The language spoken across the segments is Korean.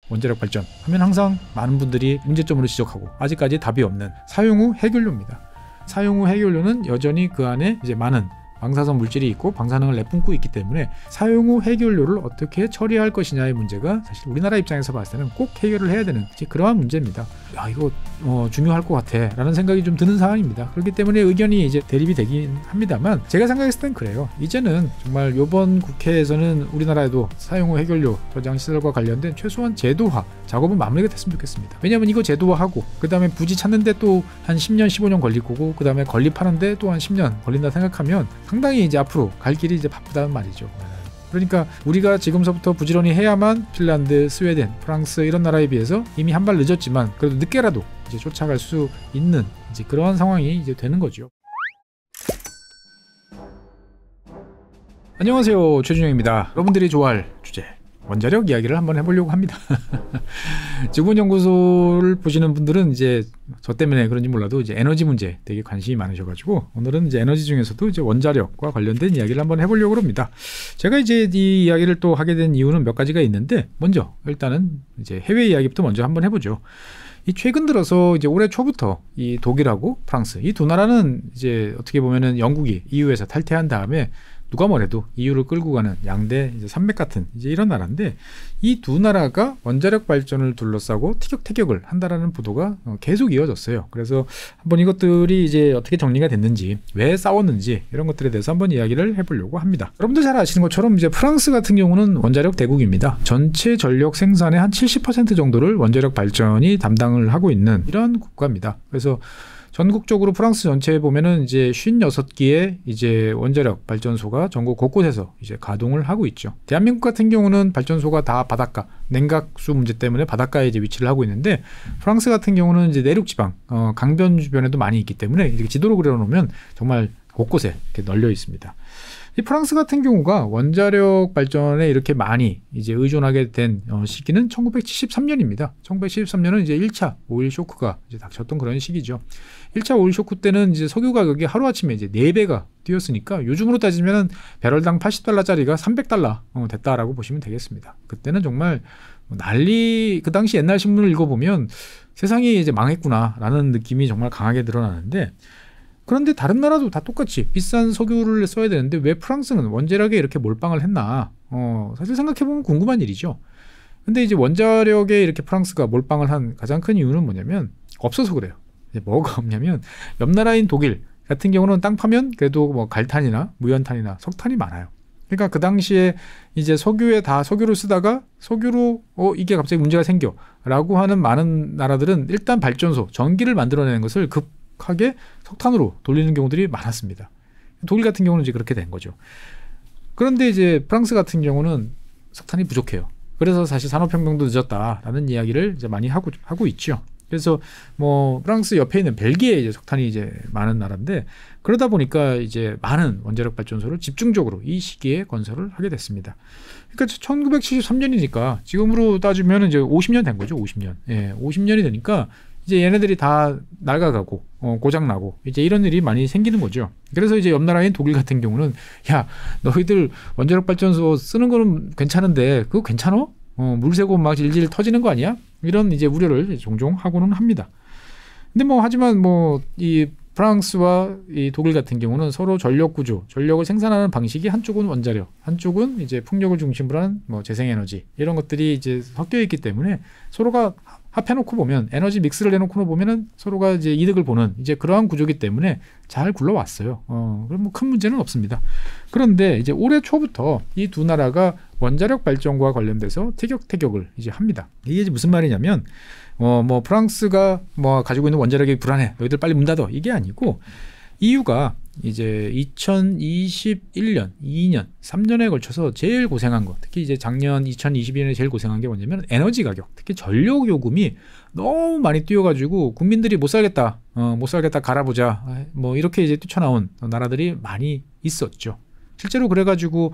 원자력 발전 하면 항상 많은 분들이 문제점으로 지적하고 아직까지 답이 없는 사용 후 해결료입니다. 사용 후 해결료는 여전히 그 안에 이제 많은 방사선 물질이 있고 방사능을 내뿜고 있기 때문에 사용 후 해결료를 어떻게 처리할 것이냐의 문제가 사실 우리나라 입장에서 봤을 때는 꼭 해결을 해야 되는 그러한 문제입니다. 야, 이거 중요할 것 같아 라는 생각이 좀 드는 사안입니다. 그렇기 때문에 의견이 이제 대립이 되긴 합니다만 제가 생각했을 땐 그래요. 이제는 정말 이번 국회에서는 우리나라에도 사용 후 해결료 저장 시설과 관련된 최소한 제도화 작업은 마무리가 됐으면 좋겠습니다. 왜냐하면 이거 제도화하고 그 다음에 부지 찾는데 또 한 10년 15년 걸릴 거고 그 다음에 건립하는데 또 한 10년 걸린다 생각하면 상당히 이제 앞으로 갈 길이 이제 바쁘다는 말이죠. 그러니까 우리가 지금서부터 부지런히 해야만 핀란드, 스웨덴, 프랑스 이런 나라에 비해서 이미 한 발 늦었지만 그래도 늦게라도 이제 쫓아갈 수 있는 이제 그러한 상황이 이제 되는 거죠. 안녕하세요, 최준영입니다. 여러분들이 좋아할 주제 원자력 이야기를 한번 해보려고 합니다. 지구본연구소를 보시는 분들은 이제 저 때문에 그런지 몰라도 이제 에너지 문제 되게 관심이 많으셔가지고 오늘은 이제 에너지 중에서도 이제 원자력과 관련된 이야기를 한번 해보려고 합니다. 제가 이제 이 이야기를 또 하게 된 이유는 몇 가지가 있는데 먼저 일단은 이제 해외 이야기부터 먼저 한번 해보죠. 이 최근 들어서 이제 올해 초부터 이 독일하고 프랑스 이 두 나라는 이제 어떻게 보면은 영국이 EU에서 탈퇴한 다음에 누가 뭐래도 EU를 끌고 가는 양대 이제 산맥 같은 이제 이런 나라인데 이 두 나라가 원자력 발전을 둘러싸고 티격태격을 한다라는 보도가 계속 이어졌어요. 그래서 한번 이것들이 이제 어떻게 정리가 됐는지 왜 싸웠는지 이런 것들에 대해서 한번 이야기를 해보려고 합니다. 여러분들 잘 아시는 것처럼 이제 프랑스 같은 경우는 원자력 대국입니다. 전체 전력 생산의 한 70% 정도를 원자력 발전이 담당을 하고 있는 이런 국가입니다. 그래서 전국적으로 프랑스 전체에 보면은 이제 56기의 이제 원자력 발전소가 전국 곳곳에서 이제 가동을 하고 있죠. 대한민국 같은 경우는 발전소가 다 바닷가, 냉각수 문제 때문에 바닷가에 이제 위치를 하고 있는데 프랑스 같은 경우는 이제 내륙 지방, 강변 주변에도 많이 있기 때문에 이렇게 지도로 그려놓으면 정말 곳곳에 이렇게 널려 있습니다. 이 프랑스 같은 경우가 원자력 발전에 이렇게 많이 이제 의존하게 된 시기는 1973년입니다. 1973년은 이제 1차 오일 쇼크가 이제 닥쳤던 그런 시기죠. 1차 오일 쇼크 때는 이제 석유 가격이 하루아침에 이제 4배가 뛰었으니까 요즘으로 따지면 배럴당 80달러짜리가 300달러 됐다라고 보시면 되겠습니다. 그때는 정말 난리, 그 당시 옛날 신문을 읽어보면 세상이 이제 망했구나라는 느낌이 정말 강하게 드러나는데 그런데 다른 나라도 다 똑같이 비싼 석유를 써야 되는데 왜 프랑스는 원자력에 이렇게 몰빵을 했나? 사실 생각해보면 궁금한 일이죠. 근데 이제 원자력에 이렇게 프랑스가 몰빵을 한 가장 큰 이유는 뭐냐면 없어서 그래요. 뭐가 없냐면 옆 나라인 독일 같은 경우는 땅 파면 그래도 뭐 갈탄이나 무연탄이나 석탄이 많아요. 그러니까 그 당시에 이제 석유에 다 석유를 쓰다가 석유로 이게 갑자기 문제가 생겨라고 하는 많은 나라들은 일단 발전소, 전기를 만들어내는 것을 하게 석탄으로 돌리는 경우들이 많았습니다. 독일 같은 경우는 이제 그렇게 된 거죠. 그런데 이제 프랑스 같은 경우는 석탄이 부족해요. 그래서 사실 산업혁명도 늦었다라는 이야기를 이제 많이 하고 있죠. 그래서 뭐 프랑스 옆에 있는 벨기에 이제 석탄이 이제 많은 나라인데 그러다 보니까 이제 많은 원자력 발전소를 집중적으로 이 시기에 건설을 하게 됐습니다. 그러니까 1973년이니까 지금으로 따지면 이제 50년 된 거죠. 50년. 예, 50년이 되니까 이제 얘네들이 다 낡아가고 고장나고 이제 이런 일이 많이 생기는 거죠. 그래서 이제 옆 나라인 독일 같은 경우는 야, 너희들 원자력 발전소 쓰는 거는 괜찮은데 그거 괜찮어? 물 새고 막 질질 터지는 거 아니야? 이런 이제 우려를 종종 하고는 합니다. 근데 뭐 하지만 뭐 이 프랑스와 이 독일 같은 경우는 서로 전력 구조, 전력을 생산하는 방식이 한쪽은 원자력, 한쪽은 이제 풍력을 중심으로 한 뭐 재생에너지 이런 것들이 이제 섞여 있기 때문에 서로가 합해놓고 보면 에너지 믹스를 해놓고 보면은 서로가 이제 이득을 보는 이제 그러한 구조이기 때문에 잘 굴러왔어요. 그럼 뭐 큰 문제는 없습니다. 그런데 이제 올해 초부터 이 두 나라가 원자력 발전과 관련돼서 티격태격을 이제 합니다. 이게 이제 무슨 말이냐면 뭐 프랑스가 뭐 가지고 있는 원자력이 불안해, 너희들 빨리 문 닫어, 이게 아니고 EU가 이제 2021년, 2년, 3년에 걸쳐서 제일 고생한 거, 특히 이제 작년 2022년에 제일 고생한 게 뭐냐면 에너지 가격, 특히 전력 요금이 너무 많이 뛰어가지고 국민들이 못 살겠다, 못 살겠다, 갈아보자, 뭐 이렇게 이제 뛰쳐나온 나라들이 많이 있었죠. 실제로 그래가지고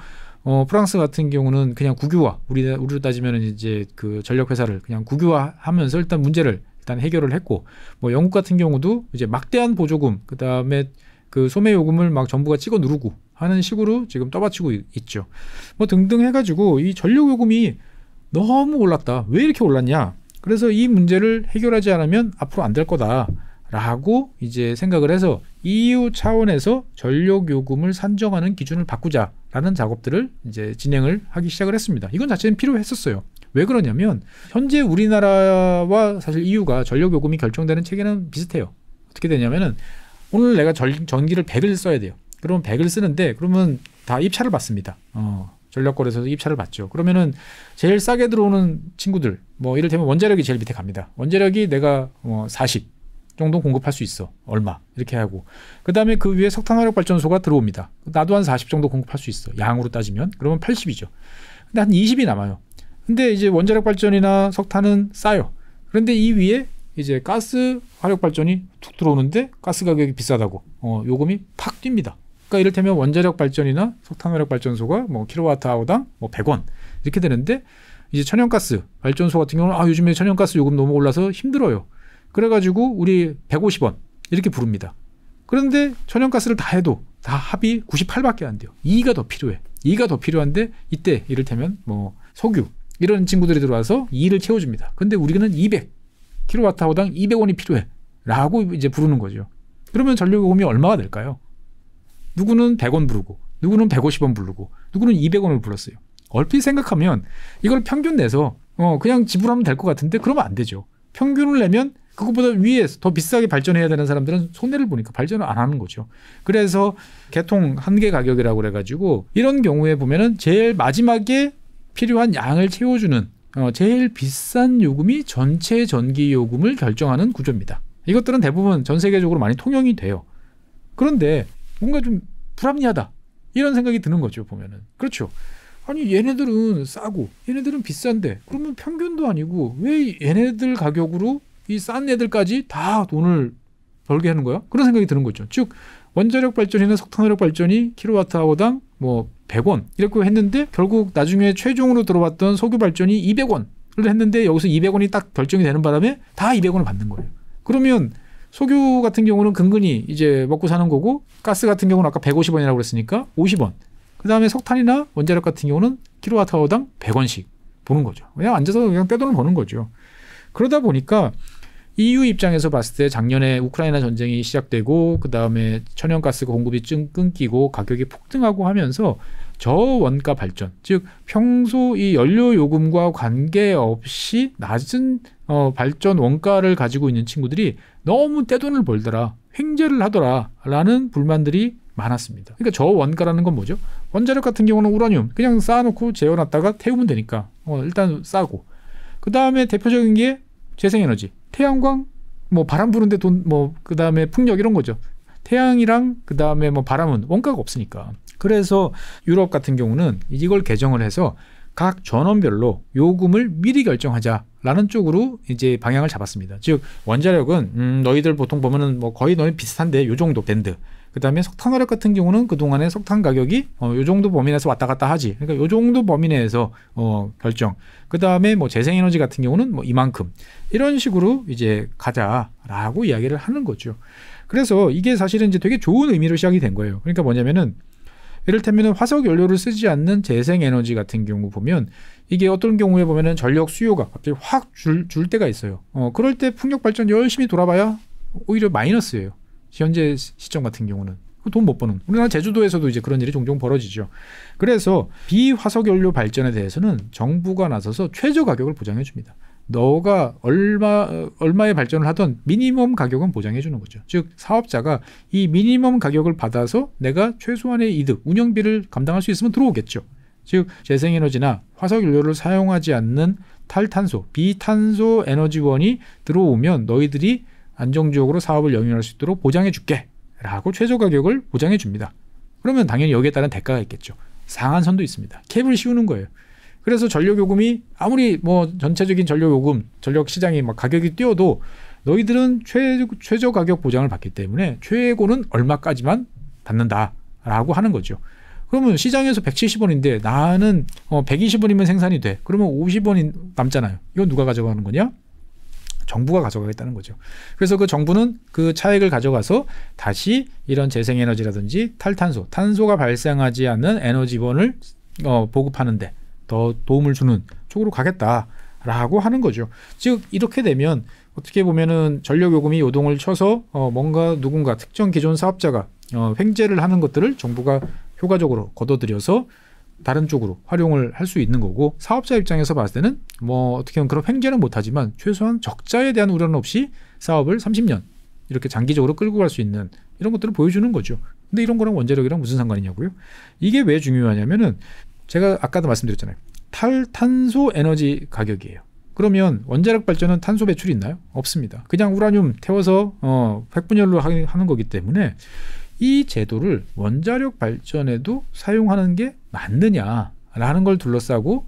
프랑스 같은 경우는 그냥 국유화, 우리로 따지면 이제 그 전력 회사를 그냥 국유화하면서 일단 문제를 일단 해결을 했고, 뭐 영국 같은 경우도 이제 막대한 보조금, 그 다음에 그 소매 요금을 막 정부가 찍어 누르고 하는 식으로 지금 떠받치고 있죠. 뭐 등등 해가지고 이 전력 요금이 너무 올랐다. 왜 이렇게 올랐냐? 그래서 이 문제를 해결하지 않으면 앞으로 안 될 거다라고 이제 생각을 해서 EU 차원에서 전력 요금을 산정하는 기준을 바꾸자라는 작업들을 이제 진행을 하기 시작을 했습니다. 이건 자체는 필요했었어요. 왜 그러냐면 현재 우리나라와 사실 EU가 전력 요금이 결정되는 체계는 비슷해요. 어떻게 되냐면은 오늘 내가 전기를 100을 써야 돼요. 그러면 100을 쓰는데 그러면 다 입차를 받습니다. 전력거래소에서 입차를 받죠. 그러면은 제일 싸게 들어오는 친구들, 뭐 이를테면 원자력이 제일 밑에 갑니다. 원자력이 내가 40 정도 공급할 수 있어. 얼마 이렇게 하고 그 다음에 그 위에 석탄화력 발전소가 들어옵니다. 나도 한 40 정도 공급할 수 있어. 양으로 따지면 그러면 80이죠. 근데 한 20이 남아요. 근데 이제 원자력 발전이나 석탄은 싸요. 그런데 이 위에 이제 가스 화력 발전이 툭 들어오는데 가스 가격이 비싸다고 요금이 팍 뜁니다. 그러니까 이를테면 원자력 발전이나 석탄 화력 발전소가 뭐 킬로와트아워당 뭐 100원 이렇게 되는데 이제 천연가스 발전소 같은 경우는 요즘에 천연가스 요금 너무 올라서 힘들어요. 그래가지고 우리 150원 이렇게 부릅니다. 그런데 천연가스를 다 해도 다 합이 98밖에 안 돼요. 2가 더 필요해. 2가 더 필요한데 이때 이를테면 뭐 석유 이런 친구들이 들어와서 2를 채워줍니다. 근데 우리는 200 킬로와트아워당 200원이 필요해 라고 이제 부르는 거죠. 그러면 전력요금이 얼마가 될까요? 누구는 100원 부르고 누구는 150원 부르고 누구는 200원을 불렀어요. 얼핏 생각하면 이걸 평균 내서 그냥 지불하면 될 것 같은데 그러면 안 되죠. 평균을 내면 그것보다 위에 더 비싸게 발전해야 되는 사람들은 손해를 보니까 발전을 안 하는 거죠. 그래서 개통 한계 가격이라고 그래가지고 이런 경우에 보면은 제일 마지막에 필요한 양을 채워주는 제일 비싼 요금이 전체 전기 요금을 결정하는 구조입니다. 이것들은 대부분 전 세계적으로 많이 통용이 돼요. 그런데 뭔가 좀 불합리하다 이런 생각이 드는 거죠. 보면은 그렇죠. 아니 얘네들은 싸고 얘네들은 비싼데 그러면 평균도 아니고 왜 얘네들 가격으로 이 싼 애들까지 다 돈을 벌게 하는 거야? 그런 생각이 드는 거죠. 즉 원자력 발전이나 석탄화력 발전이 킬로와트아워당 뭐 100원 이렇게 했는데 결국 나중에 최종으로 들어왔던 석유 발전이 200원을 했는데 여기서 200원이 딱 결정이 되는 바람에 다 200원을 받는 거예요. 그러면 석유 같은 경우는 근근히 이제 먹고 사는 거고 가스 같은 경우는 아까 150원이라고 그랬으니까 50원. 그 다음에 석탄이나 원자력 같은 경우는 킬로와트아워당 100원씩 보는 거죠. 그냥 앉아서 그냥 떼돈을 버는 거죠. 그러다 보니까 EU 입장에서 봤을 때 작년에 우크라이나 전쟁이 시작되고 그 다음에 천연가스 공급이 끊기고 가격이 폭등하고 하면서 저원가 발전, 즉 평소 이 연료 요금과 관계없이 낮은 발전 원가를 가지고 있는 친구들이 너무 떼돈을 벌더라, 횡재를 하더라라는 불만들이 많았습니다. 그러니까 저원가라는 건 뭐죠? 원자력 같은 경우는 우라늄 그냥 쌓아놓고 재워놨다가 태우면 되니까 일단 싸고, 그 다음에 대표적인 게 재생에너지, 태양광, 뭐 바람 부는데 돈, 뭐 그 다음에 풍력 이런 거죠. 태양이랑 그 다음에 뭐 바람은 원가가 없으니까. 그래서 유럽 같은 경우는 이걸 개정을 해서 각 전원별로 요금을 미리 결정하자라는 쪽으로 이제 방향을 잡았습니다. 즉 원자력은 너희들 보통 보면은 뭐 거의 너희 비슷한데 요 정도 밴드. 그 다음에 석탄화력 같은 경우는 그동안에 석탄 가격이 요 정도 범위 내에서 왔다 갔다 하지. 그러니까 요 정도 범위 내에서 결정. 그 다음에 뭐 재생에너지 같은 경우는 뭐 이만큼. 이런 식으로 이제 가자라고 이야기를 하는 거죠. 그래서 이게 사실은 이제 되게 좋은 의미로 시작이 된 거예요. 그러니까 뭐냐면은 이를테면 화석 연료를 쓰지 않는 재생에너지 같은 경우 보면 이게 어떤 경우에 보면은 전력 수요가 갑자기 확 줄 때가 있어요. 그럴 때 풍력 발전 열심히 돌아봐야 오히려 마이너스예요. 현재 시점 같은 경우는 돈 못 버는, 우리나라 제주도에서도 이제 그런 일이 종종 벌어지죠. 그래서 비화석연료 발전에 대해서는 정부가 나서서 최저 가격을 보장해 줍니다. 너가 얼마의 발전을 하던 미니멈 가격은 보장해 주는 거죠. 즉 사업자가 이 미니멈 가격을 받아서 내가 최소한의 이득, 운영비를 감당할 수 있으면 들어오겠죠. 즉 재생에너지나 화석연료를 사용하지 않는 탈탄소, 비탄소 에너지원이 들어오면 너희들이 안정적으로 사업을 영위할 수 있도록 보장해 줄게 라고 최저 가격을 보장해 줍니다. 그러면 당연히 여기에 따른 대가가 있겠죠. 상한선도 있습니다. 캡을 씌우는 거예요. 그래서 전력요금이 아무리 뭐 전체적인 전력요금, 전력시장이 막 가격이 뛰어도 너희들은 최저 가격 보장을 받기 때문에 최고는 얼마까지만 받는다라고 하는 거죠. 그러면 시장에서 170원인데 나는 120원이면 생산이 돼. 그러면 50원이 남잖아요. 이건 누가 가져가는 거냐? 정부가 가져가겠다는 거죠. 그래서 그 정부는 그 차액을 가져가서 다시 이런 재생에너지라든지 탈탄소, 탄소가 발생하지 않는 에너지원을 보급하는데 더 도움을 주는 쪽으로 가겠다라고 하는 거죠. 즉 이렇게 되면 어떻게 보면은 전력요금이 요동을 쳐서 뭔가 누군가 특정 기존 사업자가 횡재를 하는 것들을 정부가 효과적으로 걷어들여서 다른 쪽으로 활용을 할 수 있는 거고, 사업자 입장에서 봤을 때는 뭐 어떻게 보면 그런 횡재는 못하지만 최소한 적자에 대한 우려는 없이 사업을 30년 이렇게 장기적으로 끌고 갈 수 있는 이런 것들을 보여주는 거죠. 근데 이런 거랑 원자력이랑 무슨 상관이냐고요? 이게 왜 중요하냐면은 제가 아까도 말씀드렸잖아요. 탈탄소 에너지 가격이에요. 그러면 원자력 발전은 탄소 배출이 있나요? 없습니다. 그냥 우라늄 태워서 핵분열로 하는 거기 때문에 이 제도를 원자력 발전에도 사용하는 게 맞느냐라는 걸 둘러싸고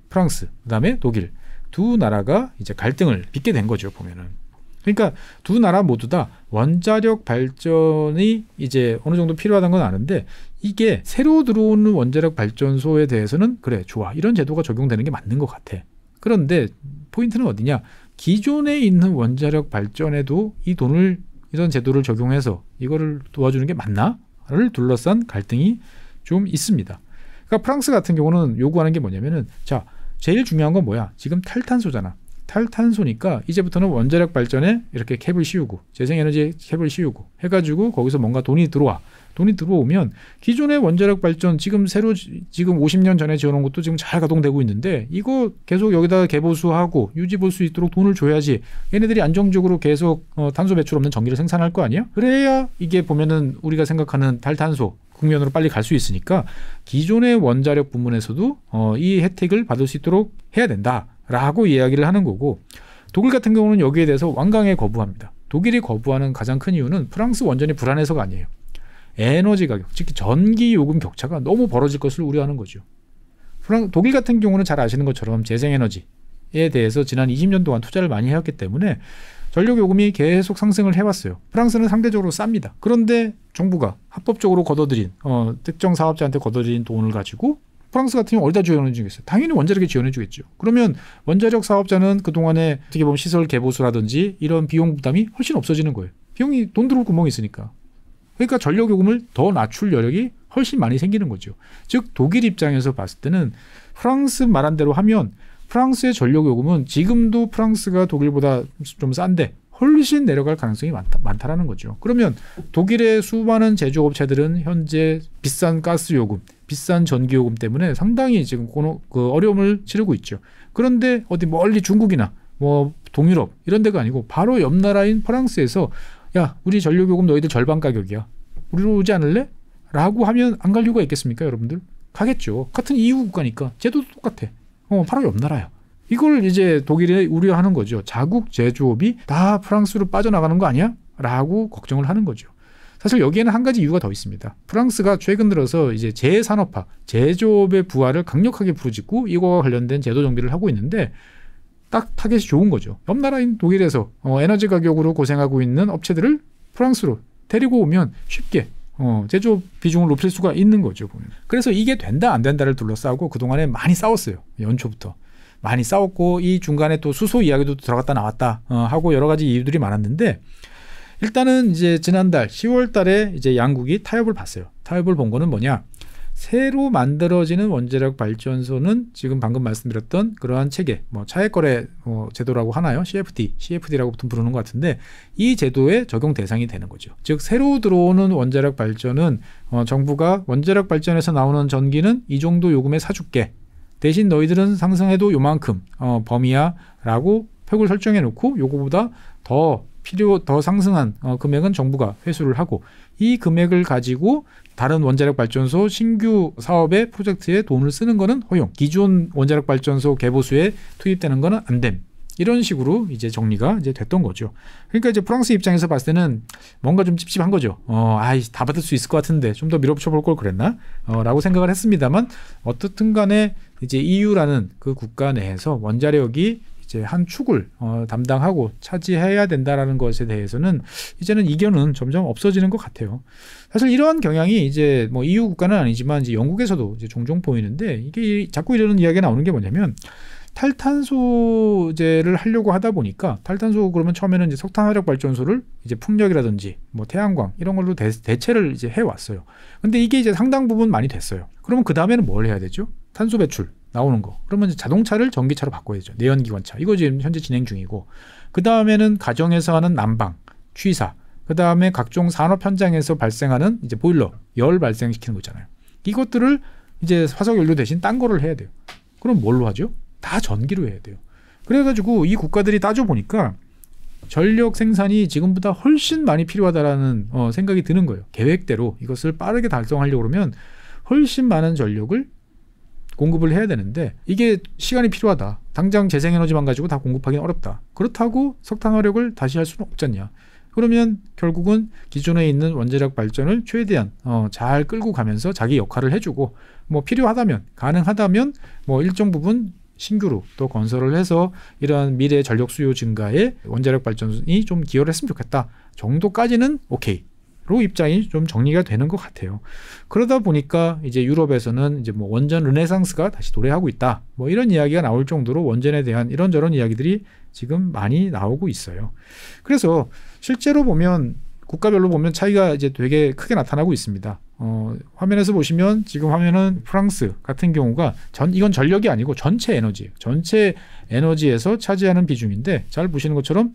프랑스, 그다음에 독일 두 나라가 이제 갈등을 빚게 된 거죠, 보면은. 그러니까 두 나라 모두 다 원자력 발전이 이제 어느 정도 필요하다는 건 아는데, 이게 새로 들어오는 원자력 발전소에 대해서는 그래, 좋아, 이런 제도가 적용되는 게 맞는 것 같아. 그런데 포인트는 어디냐? 기존에 있는 원자력 발전에도 이 돈을, 이런 제도를 적용해서 이거를 도와주는 게 맞나?를 둘러싼 갈등이 좀 있습니다. 그러니까 프랑스 같은 경우는 요구하는 게 뭐냐면은, 자, 제일 중요한 건 뭐야? 지금 탈탄소잖아. 탈탄소니까 이제부터는 원자력 발전에 이렇게 캡을 씌우고 재생에너지에 캡을 씌우고 해가지고 거기서 뭔가 돈이 들어와. 돈이 들어오면 기존의 원자력 발전 지금 50년 전에 지어놓은 것도 지금 잘 가동되고 있는데 이거 계속 여기다가 개보수하고 유지 볼 수 있도록 돈을 줘야지 얘네들이 안정적으로 계속 탄소 배출 없는 전기를 생산할 거 아니야? 그래야 이게 보면은 우리가 생각하는 탈탄소 국면으로 빨리 갈 수 있으니까 기존의 원자력 부문에서도 이 혜택을 받을 수 있도록 해야 된다라고 이야기를 하는 거고, 독일 같은 경우는 여기에 대해서 완강히 거부합니다. 독일이 거부하는 가장 큰 이유는 프랑스 원전이 불안해서가 아니에요. 에너지 가격, 특히 전기 요금 격차가 너무 벌어질 것을 우려하는 거죠. 독일 같은 경우는 잘 아시는 것처럼 재생에너지에 대해서 지난 20년 동안 투자를 많이 해왔기 때문에 전력 요금이 계속 상승을 해왔어요. 프랑스는 상대적으로 쌉니다. 그런데 정부가 합법적으로 걷어들인 특정 사업자한테 걷어들인 돈을 가지고 프랑스 같은 경우 어디다 지원해 주겠어요? 당연히 원자력에 지원해 주겠죠. 그러면 원자력 사업자는 그동안에 어떻게 보면 시설 개보수라든지 이런 비용 부담이 훨씬 없어지는 거예요. 비용이 돈 들어올 구멍이 있으니까. 그러니까 전력 요금을 더 낮출 여력이 훨씬 많이 생기는 거죠. 즉 독일 입장에서 봤을 때는 프랑스 말한 대로 하면 프랑스의 전력 요금은 지금도 프랑스가 독일보다 좀 싼데 훨씬 내려갈 가능성이 많다라는 거죠. 그러면 독일의 수많은 제조업체들은 현재 비싼 가스 요금, 비싼 전기 요금 때문에 상당히 지금 그 어려움을 치르고 있죠. 그런데 어디 멀리 중국이나 뭐 동유럽 이런 데가 아니고 바로 옆 나라인 프랑스에서 야, 우리 전력 요금 너희들 절반 가격이야. 우리로 오지 않을래? 라고 하면 안 갈 이유가 있겠습니까, 여러분들? 가겠죠. 같은 EU 국가니까 제도도 똑같아. 바로 옆 나라야. 이걸 이제 독일이 우려하는 거죠. 자국 제조업이 다 프랑스로 빠져나가는 거 아니야? 라고 걱정을 하는 거죠. 사실 여기에는 한 가지 이유가 더 있습니다. 프랑스가 최근 들어서 이제 재산업화, 제조업의 부활을 강력하게 부르짖고 이거와 관련된 제도 정비를 하고 있는데 딱 타겟이 좋은 거죠. 옆 나라인 독일에서 에너지 가격으로 고생하고 있는 업체들을 프랑스로 데리고 오면 쉽게 제조업 비중을 높일 수가 있는 거죠, 보면. 그래서 이게 된다 안 된다를 둘러싸고 그동안에 많이 싸웠어요. 연초부터. 많이 싸웠고 이 중간에 또 수소 이야기도 들어갔다 나왔다 하고 여러 가지 이유들이 많았는데, 일단은 이제 지난달 10월 달에 이제 양국이 타협을 봤어요. 타협을 본 거는 뭐냐? 새로 만들어지는 원자력 발전소는 지금 방금 말씀드렸던 그러한 체계, 뭐 차액거래 제도라고 하나요? CFD라고 보통 부르는 것 같은데 이 제도의 적용 대상이 되는 거죠. 즉 새로 들어오는 원자력 발전은 정부가 원자력 발전에서 나오는 전기는 이 정도 요금에 사줄게. 대신 너희들은 상승해도 요만큼 범위야라고 표를 설정해 놓고 요거보다 더 상승한 금액은 정부가 회수를 하고 이 금액을 가지고 다른 원자력 발전소 신규 사업의 프로젝트에 돈을 쓰는 거는 허용, 기존 원자력 발전소 개보수에 투입되는 거는 안 됨. 이런 식으로 이제 정리가 이제 됐던 거죠. 그러니까 이제 프랑스 입장에서 봤을 때는 뭔가 좀 찝찝한 거죠. 다 받을 수 있을 것 같은데 좀 더 밀어붙여 볼 걸 그랬나? 라고 생각을 했습니다만 어떻든 간에 이제 EU라는 그 국가 내에서 원자력이 이제 한 축을 담당하고 차지해야 된다라는 것에 대해서는 이제는 이견은 점점 없어지는 것 같아요. 사실 이러한 경향이 이제 뭐 EU 국가는 아니지만 이제 영국에서도 이제 종종 보이는데 이게 자꾸 이런 이야기가 나오는 게 뭐냐면 탈탄소제를 하려고 하다 보니까 탈탄소 그러면 처음에는 이제 석탄 화력 발전소를 이제 풍력이라든지 뭐 태양광 이런 걸로 대체를 이제 해왔어요. 근데 이게 이제 상당 부분 많이 됐어요. 그러면 그 다음에는 뭘 해야 되죠? 탄소 배출. 나오는 거. 그러면 이제 자동차를 전기차로 바꿔야죠. 내연기관차. 이거 지금 현재 진행 중이고. 그 다음에는 가정에서 하는 난방, 취사. 그 다음에 각종 산업 현장에서 발생하는 이제 보일러, 열 발생시키는 거 있잖아요. 이것들을 이제 화석연료 대신 딴 거를 해야 돼요. 그럼 뭘로 하죠? 다 전기로 해야 돼요. 그래가지고 이 국가들이 따져보니까 전력 생산이 지금보다 훨씬 많이 필요하다라는 생각이 드는 거예요. 계획대로 이것을 빠르게 달성하려고 그러면 훨씬 많은 전력을 공급을 해야 되는데 이게 시간이 필요하다. 당장 재생에너지만 가지고 다 공급하기는 어렵다. 그렇다고 석탄화력을 다시 할 수는 없잖냐. 그러면 결국은 기존에 있는 원자력 발전을 최대한 잘 끌고 가면서 자기 역할을 해주고 뭐 필요하다면 가능하다면 뭐 일정 부분 신규로 또 건설을 해서 이러한 미래 전력 수요 증가에 원자력 발전이 좀 기여를 했으면 좋겠다 정도까지는 오케이로 입장이 좀 정리가 되는 것 같아요. 그러다 보니까 이제 유럽에서는 이제 뭐 원전 르네상스가 다시 도래하고 있다. 뭐 이런 이야기가 나올 정도로 원전에 대한 이런저런 이야기들이 지금 많이 나오고 있어요. 그래서 실제로 보면 국가별로 보면 차이가 이제 되게 크게 나타나고 있습니다. 화면에서 보시면 지금 화면은 프랑스 같은 경우가 이건 전력이 아니고 전체 에너지예요. 전체 에너지에서 차지하는 비중인데 잘 보시는 것처럼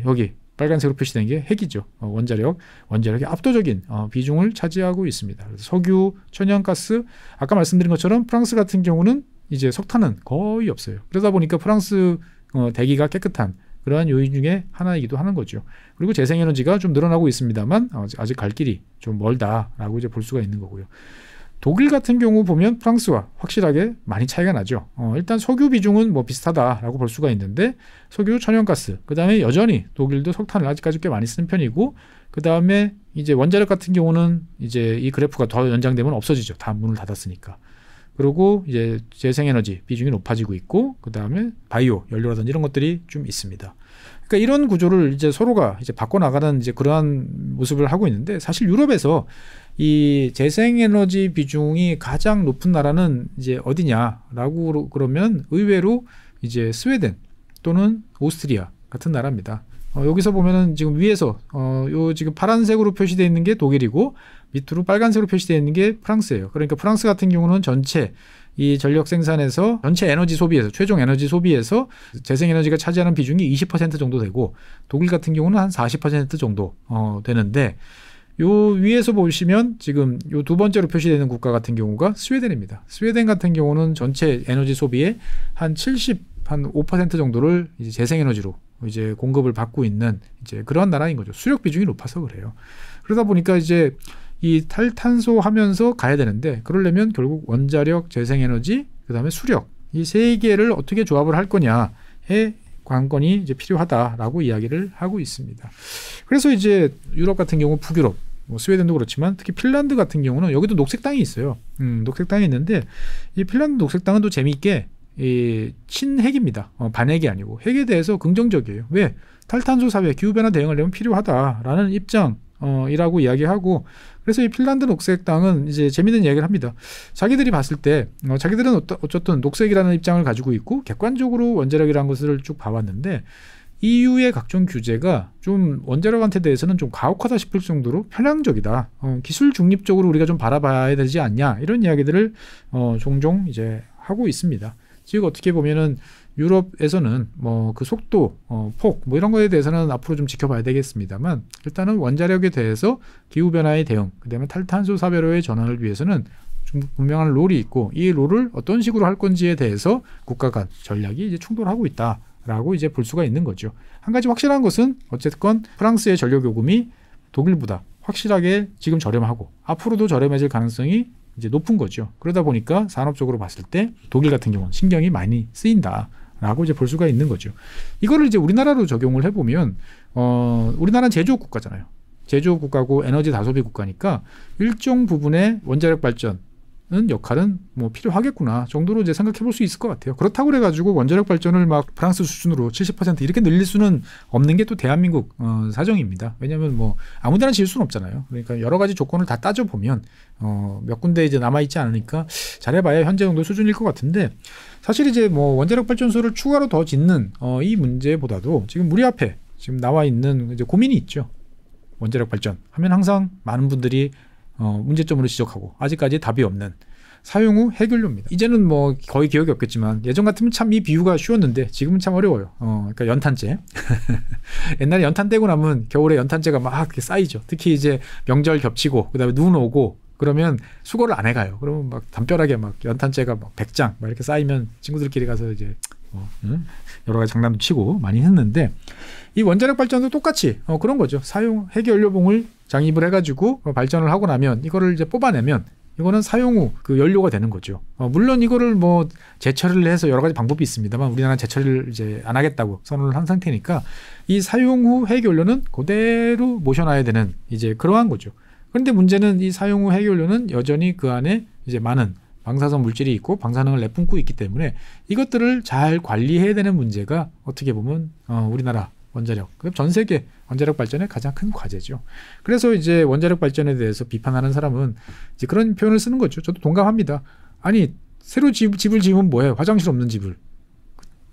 여기 빨간색으로 표시된 게 핵이죠. 원자력이 압도적인 비중을 차지하고 있습니다. 그래서 석유, 천연가스, 아까 말씀드린 것처럼 프랑스 같은 경우는 이제 석탄은 거의 없어요. 그러다 보니까 프랑스 대기가 깨끗한 그러한 요인 중에 하나이기도 하는 거죠. 그리고 재생에너지가 좀 늘어나고 있습니다만 아직 갈 길이 좀 멀다라고 이제 볼 수가 있는 거고요. 독일 같은 경우 보면 프랑스와 확실하게 많이 차이가 나죠. 일단 석유 비중은 뭐 비슷하다라고 볼 수가 있는데 석유, 천연가스, 그 다음에 여전히 독일도 석탄을 아직까지 꽤 많이 쓰는 편이고 그 다음에 이제 원자력 같은 경우는 이제 이 그래프가 더 연장되면 없어지죠. 다 문을 닫았으니까. 그리고 이제 재생에너지 비중이 높아지고 있고 그 다음에 바이오 연료라든지 이런 것들이 좀 있습니다. 그러니까 이런 구조를 이제 서로가 이제 바꿔 나가는 이제 그러한 모습을 하고 있는데 사실 유럽에서 이 재생에너지 비중이 가장 높은 나라는 이제 어디냐라고 그러면 의외로 이제 스웨덴 또는 오스트리아 같은 나라입니다. 여기서 보면은 지금 위에서 요 지금 파란색으로 표시되어 있는 게 독일이고 밑으로 빨간색으로 표시되어 있는 게 프랑스예요. 그러니까 프랑스 같은 경우는 전체 이 전력 생산에서 전체 에너지 소비에서 최종 에너지 소비에서 재생에너지가 차지하는 비중이 20% 정도 되고 독일 같은 경우는 한 40% 정도 되는데 요 위에서 보시면 지금 요 두 번째로 표시되는 국가 같은 경우가 스웨덴입니다. 스웨덴 같은 경우는 전체 에너지 소비의 한 5% 정도를 이제 재생에너지로 이제 공급을 받고 있는 이제 그런 나라인 거죠. 수력 비중이 높아서 그래요. 그러다 보니까 이제 이 탈탄소 하면서 가야 되는데 그러려면 결국 원자력, 재생에너지, 그다음에 수력 이 세 개를 어떻게 조합을 할 거냐에 관건이 이제 필요하다라고 이야기를 하고 있습니다. 그래서 이제 유럽 같은 경우 북유럽, 뭐 스웨덴도 그렇지만 특히 핀란드 같은 경우는 여기도 녹색 땅이 있어요. 녹색 땅이 있는데 이 핀란드 녹색 땅은 또 재미있게 친핵입니다. 반핵이 아니고 핵에 대해서 긍정적이에요. 왜? 탈탄소 사회, 기후변화 대응을 하려면 필요하다라는 입장이라고 이야기하고 그래서 이 핀란드 녹색당은 이제 재미있는 이야기를 합니다. 자기들이 봤을 때 자기들은 어쨌든 녹색이라는 입장을 가지고 있고 객관적으로 원자력이라는 것을 쭉 봐왔는데 EU의 각종 규제가 좀 원자력한테 대해서는 좀 가혹하다 싶을 정도로 편향적이다. 기술 중립적으로 우리가 좀 바라봐야 되지 않냐 이런 이야기들을 종종 이제 하고 있습니다. 즉 어떻게 보면은 유럽에서는 뭐 그 속도, 폭 뭐 이런 거에 대해서는 앞으로 좀 지켜봐야 되겠습니다만 일단은 원자력에 대해서 기후변화의 대응, 그다음에 탈탄소 사회로의 전환을 위해서는 좀 분명한 롤이 있고 이 롤을 어떤 식으로 할 건지에 대해서 국가 간 전략이 이제 충돌하고 있다라고 이제 볼 수가 있는 거죠. 한 가지 확실한 것은 어쨌건 프랑스의 전력 요금이 독일보다 확실하게 지금 저렴하고 앞으로도 저렴해질 가능성이 이제 높은 거죠. 그러다 보니까 산업적으로 봤을 때 독일 같은 경우는 신경이 많이 쓰인다라고 이제 볼 수가 있는 거죠. 이거를 이제 우리나라로 적용을 해보면 우리나라는 제조업 국가잖아요. 제조업 국가고 에너지 다소비 국가니까 일정 부분의 원자력 발전은 역할은 뭐 필요하겠구나 정도로 이제 생각해 볼 수 있을 것 같아요. 그렇다고 그래가지고 원자력 발전을 막 프랑스 수준으로 70% 이렇게 늘릴 수는 없는 게 또 대한민국 사정입니다. 왜냐하면 뭐 아무데나 지을 수는 없잖아요. 그러니까 여러 가지 조건을 다 따져 보면 몇 군데 이제 남아 있지 않으니까 잘해봐야 현재 정도 수준일 것 같은데 사실 이제 뭐 원자력 발전소를 추가로 더 짓는 이 문제보다도 지금 우리 앞에 지금 나와 있는 이제 고민이 있죠. 원자력 발전 하면 항상 많은 분들이 문제점으로 지적하고 아직까지 답이 없는 사용 후 해결료입니다. 이제는 뭐 거의 기억이 없겠지만 예전 같으면 참 이 비유가 쉬웠는데 지금은 참 어려워요. 그러니까 연탄재. 옛날에 연탄 떼고 나면 겨울에 연탄재가 막 이렇게 쌓이죠. 특히 이제 명절 겹치고 그다음에 눈 오고 그러면 수거를 안 해가요. 그러면 막 담벼락에 막 연탄재가 막 100장 막 이렇게 쌓이면 친구들끼리 가서 이제 여러 가지 장난도 치고 많이 했는데 이 원자력 발전도 똑같이 그런 거죠. 사용 해결료봉을 장입을 해가지고 발전을 하고 나면 이거를 이제 뽑아내면 이거는 사용 후 그 연료가 되는 거죠. 물론 이거를 뭐 재처리를 해서 여러 가지 방법이 있습니다만 우리나라는 재처리를 이제 안 하겠다고 선언을 한 상태니까 이 사용 후 해결료는 그대로 모셔놔야 되는 이제 그러한 거죠. 그런데 문제는 이 사용 후 해결료는 여전히 그 안에 이제 많은 방사성 물질이 있고 방사능을 내뿜고 있기 때문에 이것들을 잘 관리해야 되는 문제가 어떻게 보면 우리나라 원자력, 전 세계 원자력 발전의 가장 큰 과제죠. 그래서 이제 원자력 발전에 대해서 비판하는 사람은 이제 그런 표현을 쓰는 거죠. 저도 동감합니다. 아니 새로 집을 지으면 뭐해? 화장실 없는 집을.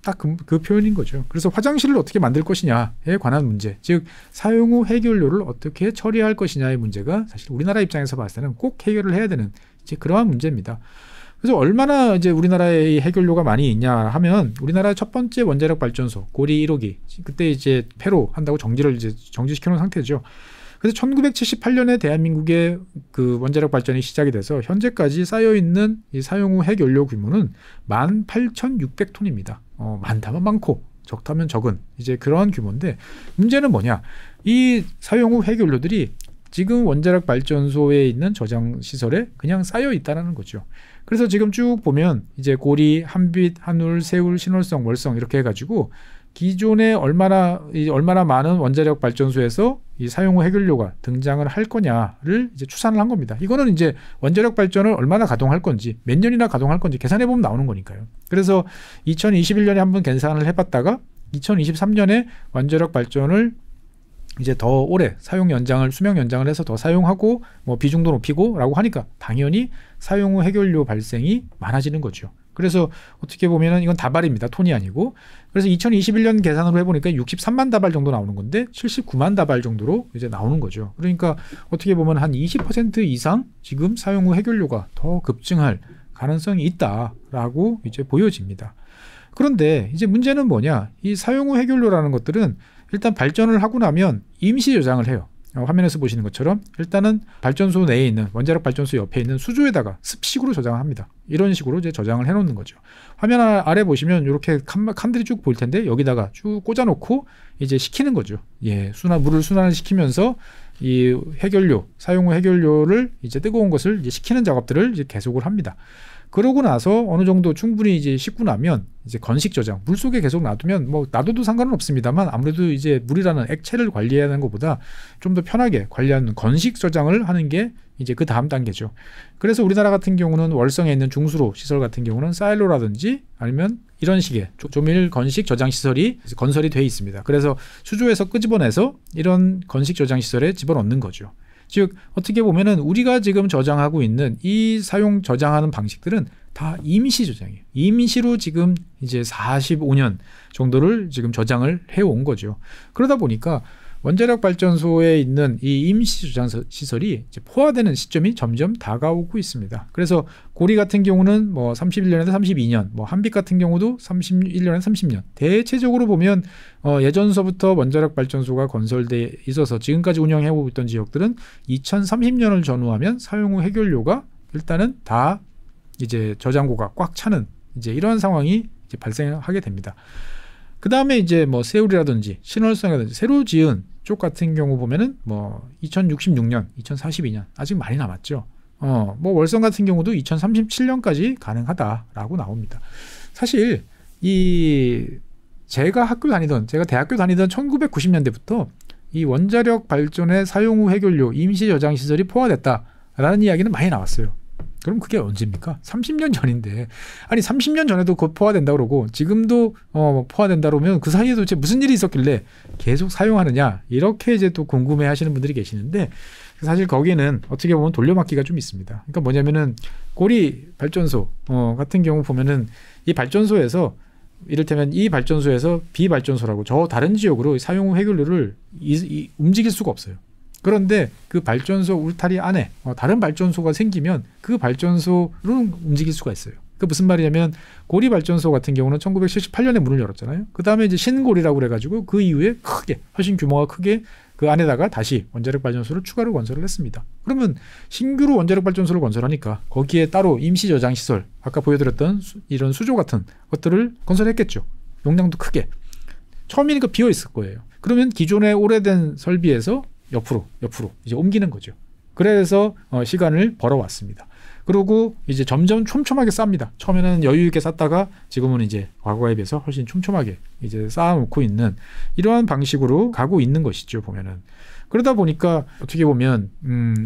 딱 그 표현인 거죠. 그래서 화장실을 어떻게 만들 것이냐에 관한 문제, 즉 사용 후 해결료를 어떻게 처리할 것이냐의 문제가 사실 우리나라 입장에서 봤을 때는 꼭 해결을 해야 되는 이제 그러한 문제입니다. 그래서 얼마나 이제 우리나라에 해결료가 많이 있냐 하면 우리나라 첫 번째 원자력 발전소 고리 1호기 그때 이제 폐로 한다고 정지시켜 놓은 상태죠. 그래서 1978년에 대한민국의 그 원자력 발전이 시작이 돼서 현재까지 쌓여 있는 이 사용 후 해결료 규모는 18,600톤입니다. 많다면 많고 적다면 적은 이제 그러한 규모인데 문제는 뭐냐? 이 사용 후 해결료들이 지금 원자력 발전소에 있는 저장 시설에 그냥 쌓여 있다라는 거죠. 그래서 지금 쭉 보면 이제 고리, 한빛, 한울, 세울, 신월성, 월성 이렇게 해가지고 기존에 얼마나 많은 원자력 발전소에서 이 사용 후 해결료가 등장을 할 거냐를 이제 추산을 한 겁니다. 이거는 이제 원자력 발전을 얼마나 가동할 건지, 몇 년이나 가동할 건지 계산해 보면 나오는 거니까요. 그래서 2021년에 한번 계산을 해봤다가 2023년에 원자력 발전을 이제 더 오래 수명 연장을 해서 더 사용하고 뭐 비중도 높이고라고 하니까 당연히 사용 후 해결료 발생이 많아지는 거죠. 그래서 어떻게 보면은 이건 다발입니다. 톤이 아니고. 그래서 2021년 계산으로 해보니까 63만 다발 정도 나오는 건데 79만 다발 정도로 이제 나오는 거죠. 그러니까 어떻게 보면 한 20% 이상 지금 사용 후 해결료가 더 급증할 가능성이 있다라고 이제 보여집니다. 그런데 이제 문제는 뭐냐? 이 사용 후 해결료라는 것들은 일단 발전을 하고 나면 임시 저장을 해요. 화면에서 보시는 것처럼 일단은 발전소 내에 있는 원자력 발전소 옆에 있는 수조에다가 습식으로 저장을 합니다. 이런 식으로 이제 저장을 해놓는 거죠. 화면 아래 보시면 이렇게 칸들이 쭉 보일 텐데 여기다가 쭉 꽂아놓고 이제 식히는 거죠. 물을 순환을 시키면서 이 해결료, 사용 후 해결료를 이제 뜨거운 것을 이제 식히는 작업들을 이제 계속을 합니다. 그러고 나서 어느 정도 충분히 이제 식고 나면 이제 건식 저장, 물 속에 계속 놔두면 뭐 놔둬도 상관은 없습니다만 아무래도 이제 물이라는 액체를 관리해야 하는 것보다 좀 더 편하게 관리하는 건식 저장을 하는 게 이제 그 다음 단계죠. 그래서 우리나라 같은 경우는 월성에 있는 중수로 시설 같은 경우는 사일로라든지 아니면 이런 식의 조밀 건식 저장 시설이 건설이 돼 있습니다. 그래서 수조에서 끄집어내서 이런 건식 저장 시설에 집어넣는 거죠. 즉 어떻게 보면은 우리가 지금 저장하고 있는 이 저장하는 방식들은 다 임시 저장이에요. 임시로 지금 이제 45년 정도를 지금 저장을 해온 거죠. 그러다 보니까 원자력 발전소에 있는 이 임시 저장 시설이 이제 포화되는 시점이 점점 다가오고 있습니다. 그래서 고리 같은 경우는 뭐 31년에서 32년, 뭐 한빛 같은 경우도 31년에서 30년. 대체적으로 보면 예전서부터 원자력 발전소가 건설돼 있어서 지금까지 운영해오고 있던 지역들은 2030년을 전후하면 사용 후 해결료가 일단은 다 이제 저장고가 꽉 차는 이제 이런 상황이 이제 발생하게 됩니다. 그 다음에 이제 뭐 세울이라든지 신월성이라든지 새로 지은 쪽 같은 경우 보면은 뭐 2066년, 2042년 아직 많이 남았죠. 뭐 월성 같은 경우도 2037년까지 가능하다라고 나옵니다. 사실 제가 대학교 다니던 1990년대부터 이 원자력 발전의 사용 후 해결료 임시 저장 시설이 포화됐다라는 이야기는 많이 나왔어요. 그럼 그게 언제입니까? 30년 전인데. 아니 30년 전에도 곧 포화된다 그러고 지금도 포화된다 그러면 그 사이에 도대체 무슨 일이 있었길래 계속 사용하느냐 이렇게 이제 또 궁금해 하시는 분들이 계시는데 사실 거기에는 어떻게 보면 돌려막기가 좀 있습니다. 그러니까 뭐냐면은 고리 발전소 같은 경우 보면은 이 발전소에서 이를테면 이 발전소에서 비발전소라고 저 다른 지역으로 사용 후 해결료를 움직일 수가 없어요. 그런데 그 발전소 울타리 안에 다른 발전소가 생기면 그 발전소로는 움직일 수가 있어요. 그 무슨 말이냐면 고리 발전소 같은 경우는 1978년에 문을 열었잖아요. 그 다음에 이제 신고리라고 그래가지고 그 이후에 크게 훨씬 규모가 크게 그 안에다가 다시 원자력 발전소를 추가로 건설을 했습니다. 그러면 신규로 원자력 발전소를 건설하니까 거기에 따로 임시 저장 시설, 아까 보여드렸던 이런 수조 같은 것들을 건설했겠죠. 용량도 크게. 처음이니까 비어 있을 거예요. 그러면 기존의 오래된 설비에서 옆으로 이제 옮기는 거죠. 그래서 시간을 벌어왔습니다. 그리고 이제 점점 촘촘하게 쌉니다. 처음에는 여유 있게 쌌다가 지금은 이제 과거에 비해서 훨씬 촘촘하게 이제 쌓아놓고 있는 이러한 방식으로 가고 있는 것이죠, 보면은. 그러다 보니까 어떻게 보면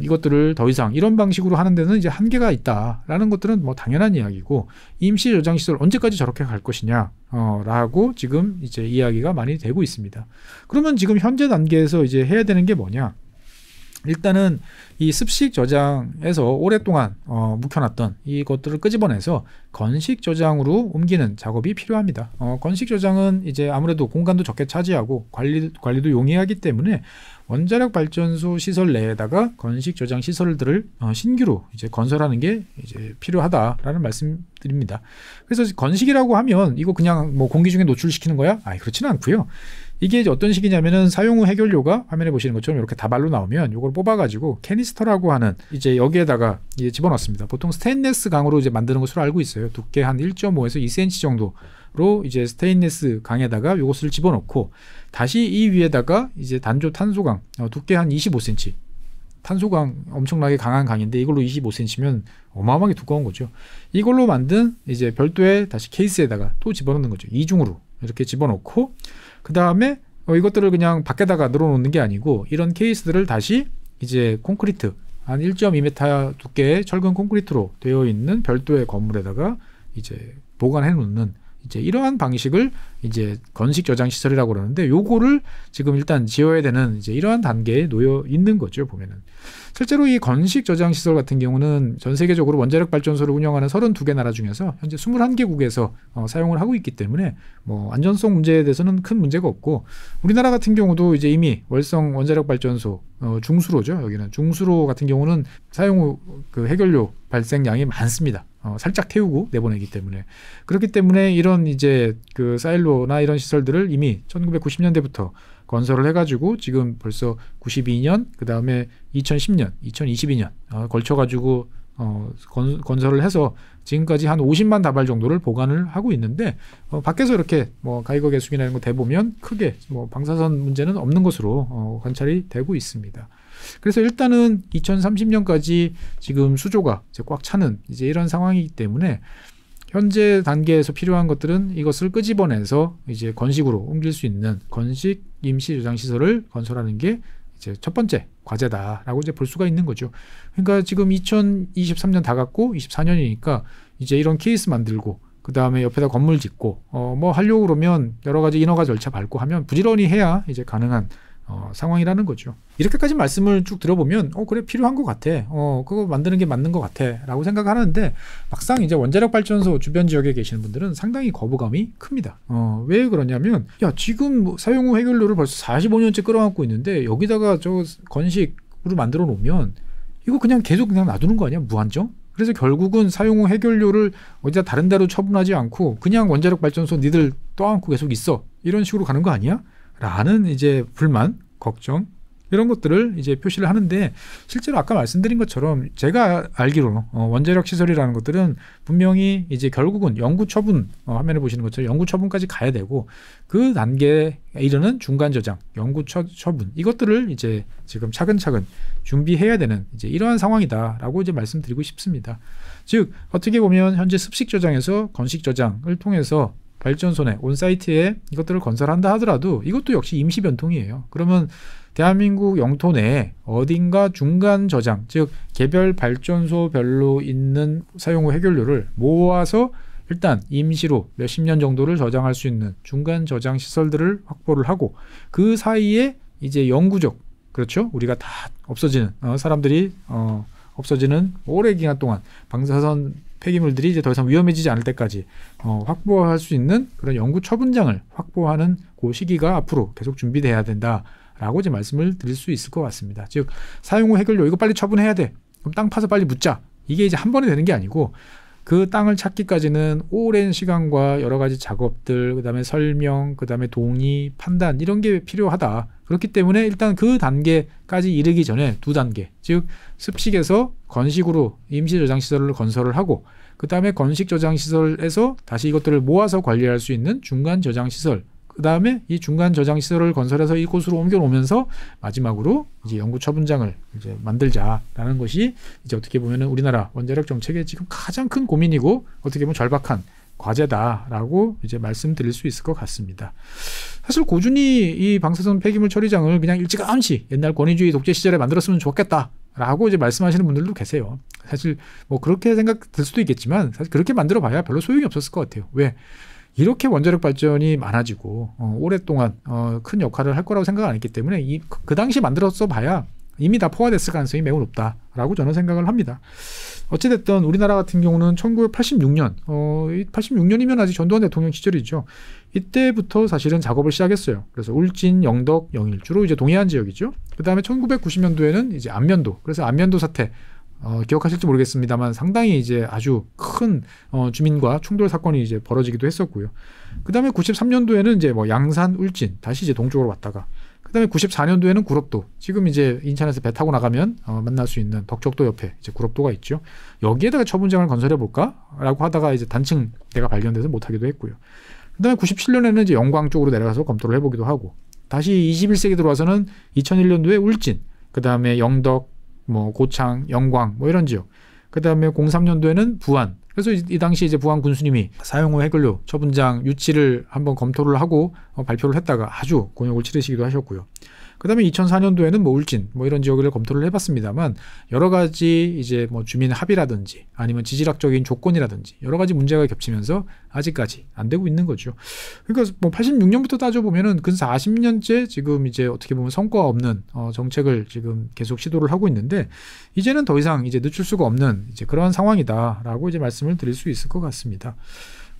이것들을 더 이상 이런 방식으로 하는 데는 이제 한계가 있다라는 것들은 뭐 당연한 이야기고, 임시 저장 시설 언제까지 저렇게 갈 것이냐 라고 지금 이제 이야기가 많이 되고 있습니다. 그러면 지금 현재 단계에서 이제 해야 되는 게 뭐냐? 일단은 이 습식 저장에서 오랫동안 묵혀놨던 이것들을 끄집어내서 건식 저장으로 옮기는 작업이 필요합니다. 건식 저장은 이제 아무래도 공간도 적게 차지하고 관리도 용이하기 때문에 원자력 발전소 시설 내에다가 건식 저장 시설들을 신규로 이제 건설하는 게 이제 필요하다라는 말씀드립니다. 그래서 건식이라고 하면 이거 그냥 뭐 공기 중에 노출시키는 거야? 그렇지는 않고요. 이게 이제 어떤 식이냐면은 사용 후 해결료가 화면에 보시는 것처럼 이렇게 다발로 나오면 이걸 뽑아가지고 캐니스터라고 하는 이제 여기에다가 이제 집어넣습니다. 보통 스테인리스 강으로 이제 만드는 것으로 알고 있어요. 두께 한 1.5에서 2cm 정도로 이제 스테인리스 강에다가 이것을 집어넣고 다시 이 위에다가 이제 단조 탄소강 두께 한 25cm. 탄소강 엄청나게 강한 강인데 이걸로 25cm면 어마어마하게 두꺼운 거죠. 이걸로 만든 이제 별도의 다시 케이스에다가 또 집어넣는 거죠. 이중으로 이렇게 집어넣고 그 다음에 이것들을 그냥 밖에다가 늘어놓는 게 아니고 이런 케이스들을 다시 이제 콘크리트 한 1.2m 두께의 철근 콘크리트로 되어 있는 별도의 건물에다가 이제 보관해 놓는 이제 이러한 방식을 이제 건식 저장 시설이라고 그러는데, 요거를 지금 일단 지어야 되는 이제 이러한 단계에 놓여 있는 거죠, 보면은. 실제로 이 건식 저장 시설 같은 경우는 전 세계적으로 원자력 발전소를 운영하는 32개 나라 중에서 현재 21개국에서 사용을 하고 있기 때문에 뭐 안전성 문제에 대해서는 큰 문제가 없고, 우리나라 같은 경우도 이제 이미 월성 원자력 발전소 중수로죠. 여기는 중수로 같은 경우는 사용 후 그 해결료 발생량이 많습니다. 살짝 태우고 내보내기 때문에. 그렇기 때문에 이런 이제 그 사일로나 이런 시설들을 이미 1990년대부터 건설을 해가지고 지금 벌써 92년, 그 다음에 2010년, 2022년 걸쳐가지고 건설을 해서 지금까지 한 50만 다발 정도를 보관을 하고 있는데, 밖에서 이렇게 뭐 가이거 계수기나 이런 거 대보면 크게 뭐 방사선 문제는 없는 것으로 관찰이 되고 있습니다. 그래서 일단은 2030년까지 지금 수조가 이제 꽉 차는 이제 이런 상황이기 때문에 현재 단계에서 필요한 것들은 이것을 끄집어내서 이제 건식으로 옮길 수 있는 건식 임시 저장 시설을 건설하는 게 이제 첫 번째 과제다라고 이제 볼 수가 있는 거죠. 그러니까 지금 2023년 다 갔고 24년이니까 이제 이런 케이스 만들고 그 다음에 옆에다 건물 짓고 뭐 하려고 그러면 여러 가지 인허가 절차 밟고 하면 부지런히 해야 이제 가능한 상황이라는 거죠. 이렇게까지 말씀을 쭉 들어보면 그래 필요한 것 같아. 그거 만드는 게 맞는 것 같아 라고 생각하는데, 막상 이제 원자력 발전소 주변 지역에 계시는 분들은 상당히 거부감이 큽니다. 왜 그러냐면 지금 사용 후 해결료를 벌써 45년째 끌어안고 있는데 여기다가 저 건식으로 만들어 놓으면 이거 그냥 계속 그냥 놔두는 거 아니야? 무한정? 그래서 결국은 사용 후 해결료를 어디다 다른 데로 처분하지 않고 그냥 원자력 발전소 니들 떠안고 계속 있어, 이런 식으로 가는 거 아니야? 라는 이제 불만, 걱정 이런 것들을 이제 표시를 하는데, 실제로 아까 말씀드린 것처럼 제가 알기로 원자력 시설이라는 것들은 분명히 이제 결국은 영구 처분, 화면에 보시는 것처럼 영구 처분까지 가야 되고 그 단계에 이르는 중간 저장, 영구 처분 이것들을 이제 지금 차근차근 준비해야 되는 이제 이러한 상황이다라고 이제 말씀드리고 싶습니다. 즉 어떻게 보면 현재 습식 저장에서 건식 저장을 통해서 발전소 내 온사이트에 이것들을 건설한다 하더라도 이것도 역시 임시 변통이에요. 그러면 대한민국 영토 내에 어딘가 중간 저장, 즉 개별 발전소별로 있는 사용 후 해결료를 모아서 일단 임시로 몇십 년 정도를 저장할 수 있는 중간 저장 시설들을 확보를 하고, 그 사이에 이제 영구적, 그렇죠? 우리가 다 없어지는 사람들이 없어지는 오래 기간 동안 방사선 폐기물들이 이제 더 이상 위험해지지 않을 때까지 확보할 수 있는 그런 영구 처분장을 확보하는 그 시기가 앞으로 계속 준비돼야 된다 라고 이제 말씀을 드릴 수 있을 것 같습니다. 즉 사용 후 해결료 이거 빨리 처분해야 돼. 그럼 땅 파서 빨리 묻자. 이게 이제 한 번에 되는 게 아니고 그 땅을 찾기까지는 오랜 시간과 여러 가지 작업들, 그다음에 설명, 그다음에 동의, 판단 이런 게 필요하다. 그렇기 때문에 일단 그 단계까지 이르기 전에 두 단계, 즉 습식에서 건식으로 임시 저장 시설을 건설을 하고 그다음에 건식 저장 시설에서 다시 이것들을 모아서 관리할 수 있는 중간 저장 시설, 그다음에 이 중간 저장 시설을 건설해서 이곳으로 옮겨 놓으면서 마지막으로 이제 영구 처분장을 이제 만들자라는 것이 이제 어떻게 보면은 우리나라 원자력 정책의 지금 가장 큰 고민이고 어떻게 보면 절박한 과제다라고 이제 말씀드릴 수 있을 것 같습니다. 사실 고준이 이 방사선 폐기물 처리장을 그냥 일찌감치 옛날 권위주의 독재 시절에 만들었으면 좋겠다라고 이제 말씀하시는 분들도 계세요. 사실 뭐 그렇게 생각될 수도 있겠지만 사실 그렇게 만들어봐야 별로 소용이 없었을 것 같아요. 왜? 이렇게 원자력 발전이 많아지고 오랫동안 큰 역할을 할 거라고 생각 안 했기 때문에 그 당시 만들었어 봐야 이미 다 포화됐을 가능성이 매우 높다라고 저는 생각을 합니다. 어찌됐든 우리나라 같은 경우는 1986년 86년이면 아직 전두환 대통령 시절이죠. 이때부터 사실은 작업을 시작했어요. 그래서 울진, 영덕, 영일 주로 이제 동해안 지역이죠. 그 다음에 1990년도에는 이제 안면도, 그래서 안면도 사태 기억하실지 모르겠습니다만 상당히 이제 아주 큰 주민과 충돌 사건이 이제 벌어지기도 했었고요. 그 다음에 93년도에는 이제 뭐 양산, 울진 다시 이제 동쪽으로 왔다가 그 다음에 94년도에는 구럽도, 지금 이제 인천에서 배 타고 나가면 만날 수 있는 덕적도 옆에 이제 구럽도가 있죠. 여기에다가 처분장을 건설해 볼까라고 하다가 이제 단층대가 발견돼서 못하기도 했고요. 그 다음에 97년에는 이제 영광 쪽으로 내려가서 검토를 해보기도 하고 다시 21세기 들어와서는 2001년도에 울진, 그 다음에 영덕, 뭐 고창, 영광 뭐 이런 지역. 그 다음에 03년도에는 부안. 그래서 이 당시 이제 부안 군수님이 사용 후 해결료 처분장 유치를 한번 검토를 하고 발표를 했다가 아주 곤욕을 치르시기도 하셨고요. 그 다음에 2004년도에는 뭐 울진 뭐 이런 지역을 검토를 해봤습니다만 여러 가지 이제 뭐 주민 합의라든지 아니면 지질학적인 조건이라든지 여러 가지 문제가 겹치면서 아직까지 안 되고 있는 거죠. 그러니까 뭐 86년부터 따져보면은 근 40년째 지금 이제 어떻게 보면 성과 없는 정책을 지금 계속 시도를 하고 있는데 이제는 더 이상 이제 늦출 수가 없는 이제 그러한 상황이다라고 이제 말씀을 드릴 수 있을 것 같습니다.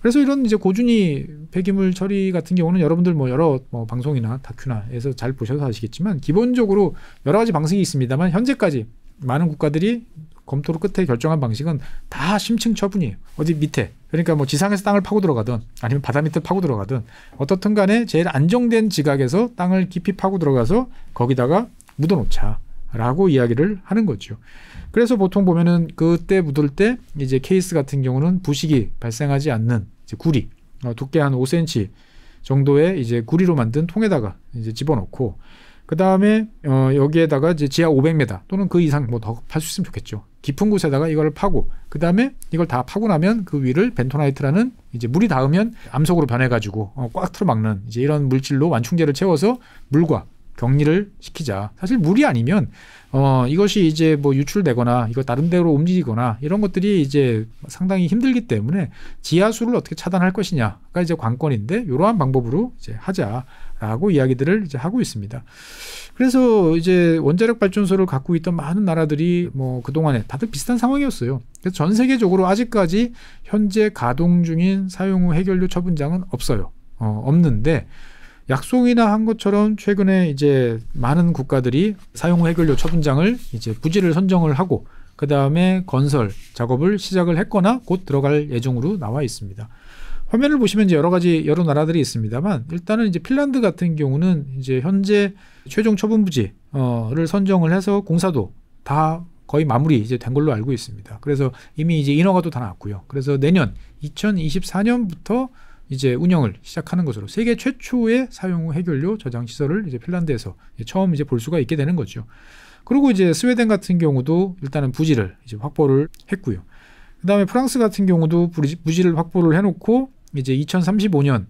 그래서 이런 이제 고준위 폐기물 처리 같은 경우는 여러분들 뭐 여러 방송이나 다큐나에서 잘 보셔서 아시겠지만 기본적으로 여러 가지 방식이 있습니다만 현재까지 많은 국가들이 검토를 끝에 결정한 방식은 다 심층 처분이에요. 어디 밑에, 그러니까 뭐 지상에서 땅을 파고 들어가든 아니면 바다 밑에 파고 들어가든 어떻든 간에 제일 안정된 지각에서 땅을 깊이 파고 들어가서 거기다가 묻어놓자라고 이야기를 하는 거죠. 그래서 보통 보면은 그때 묻을 때 이제 케이스 같은 경우는 부식이 발생하지 않는 이제 구리, 두께 한 5cm 정도의 이제 구리로 만든 통에다가 이제 집어넣고 그 다음에 여기에다가 이제 지하 500m 또는 그 이상 뭐 더 팔 수 있으면 좋겠죠. 깊은 곳에다가 이걸 파고 그 다음에 이걸 다 파고 나면 그 위를 벤토나이트라는 이제 물이 닿으면 암석으로 변해가지고 꽉 틀어막는 이제 이런 물질로 완충제를 채워서 물과 격리를 시키자. 사실 물이 아니면 이것이 이제 뭐 유출되거나 이거 다른 데로 움직이거나 이런 것들이 이제 상당히 힘들기 때문에 지하수를 어떻게 차단할 것이냐가 이제 관건인데 이러한 방법으로 이제 하자라고 이야기들을 이제 하고 있습니다. 그래서 이제 원자력 발전소를 갖고 있던 많은 나라들이 뭐 그동안에 다들 비슷한 상황이었어요. 그래서 전 세계적으로 아직까지 현재 가동 중인 사용 후 해결료 처분장은 없어요. 없는데 약속이나 한 것처럼 최근에 이제 많은 국가들이 사용 후 해결료 처분장을 이제 부지를 선정을 하고 그 다음에 건설 작업을 시작을 했거나 곧 들어갈 예정으로 나와 있습니다. 화면을 보시면 이제 여러 나라들이 있습니다만 일단은 이제 핀란드 같은 경우는 이제 현재 최종 처분 부지를 선정을 해서 공사도 다 거의 마무리 이제 된 걸로 알고 있습니다. 그래서 이미 이제 인허가도 다 나왔고요. 그래서 내년 2024년부터 이제 운영을 시작하는 것으로 세계 최초의 사용 후 해결료 저장 시설을 이제 핀란드에서 처음 이제 볼 수가 있게 되는 거죠. 그리고 이제 스웨덴 같은 경우도 일단은 부지를 이제 확보를 했고요. 그다음에 프랑스 같은 경우도 부지를 확보를 해놓고 이제 2035년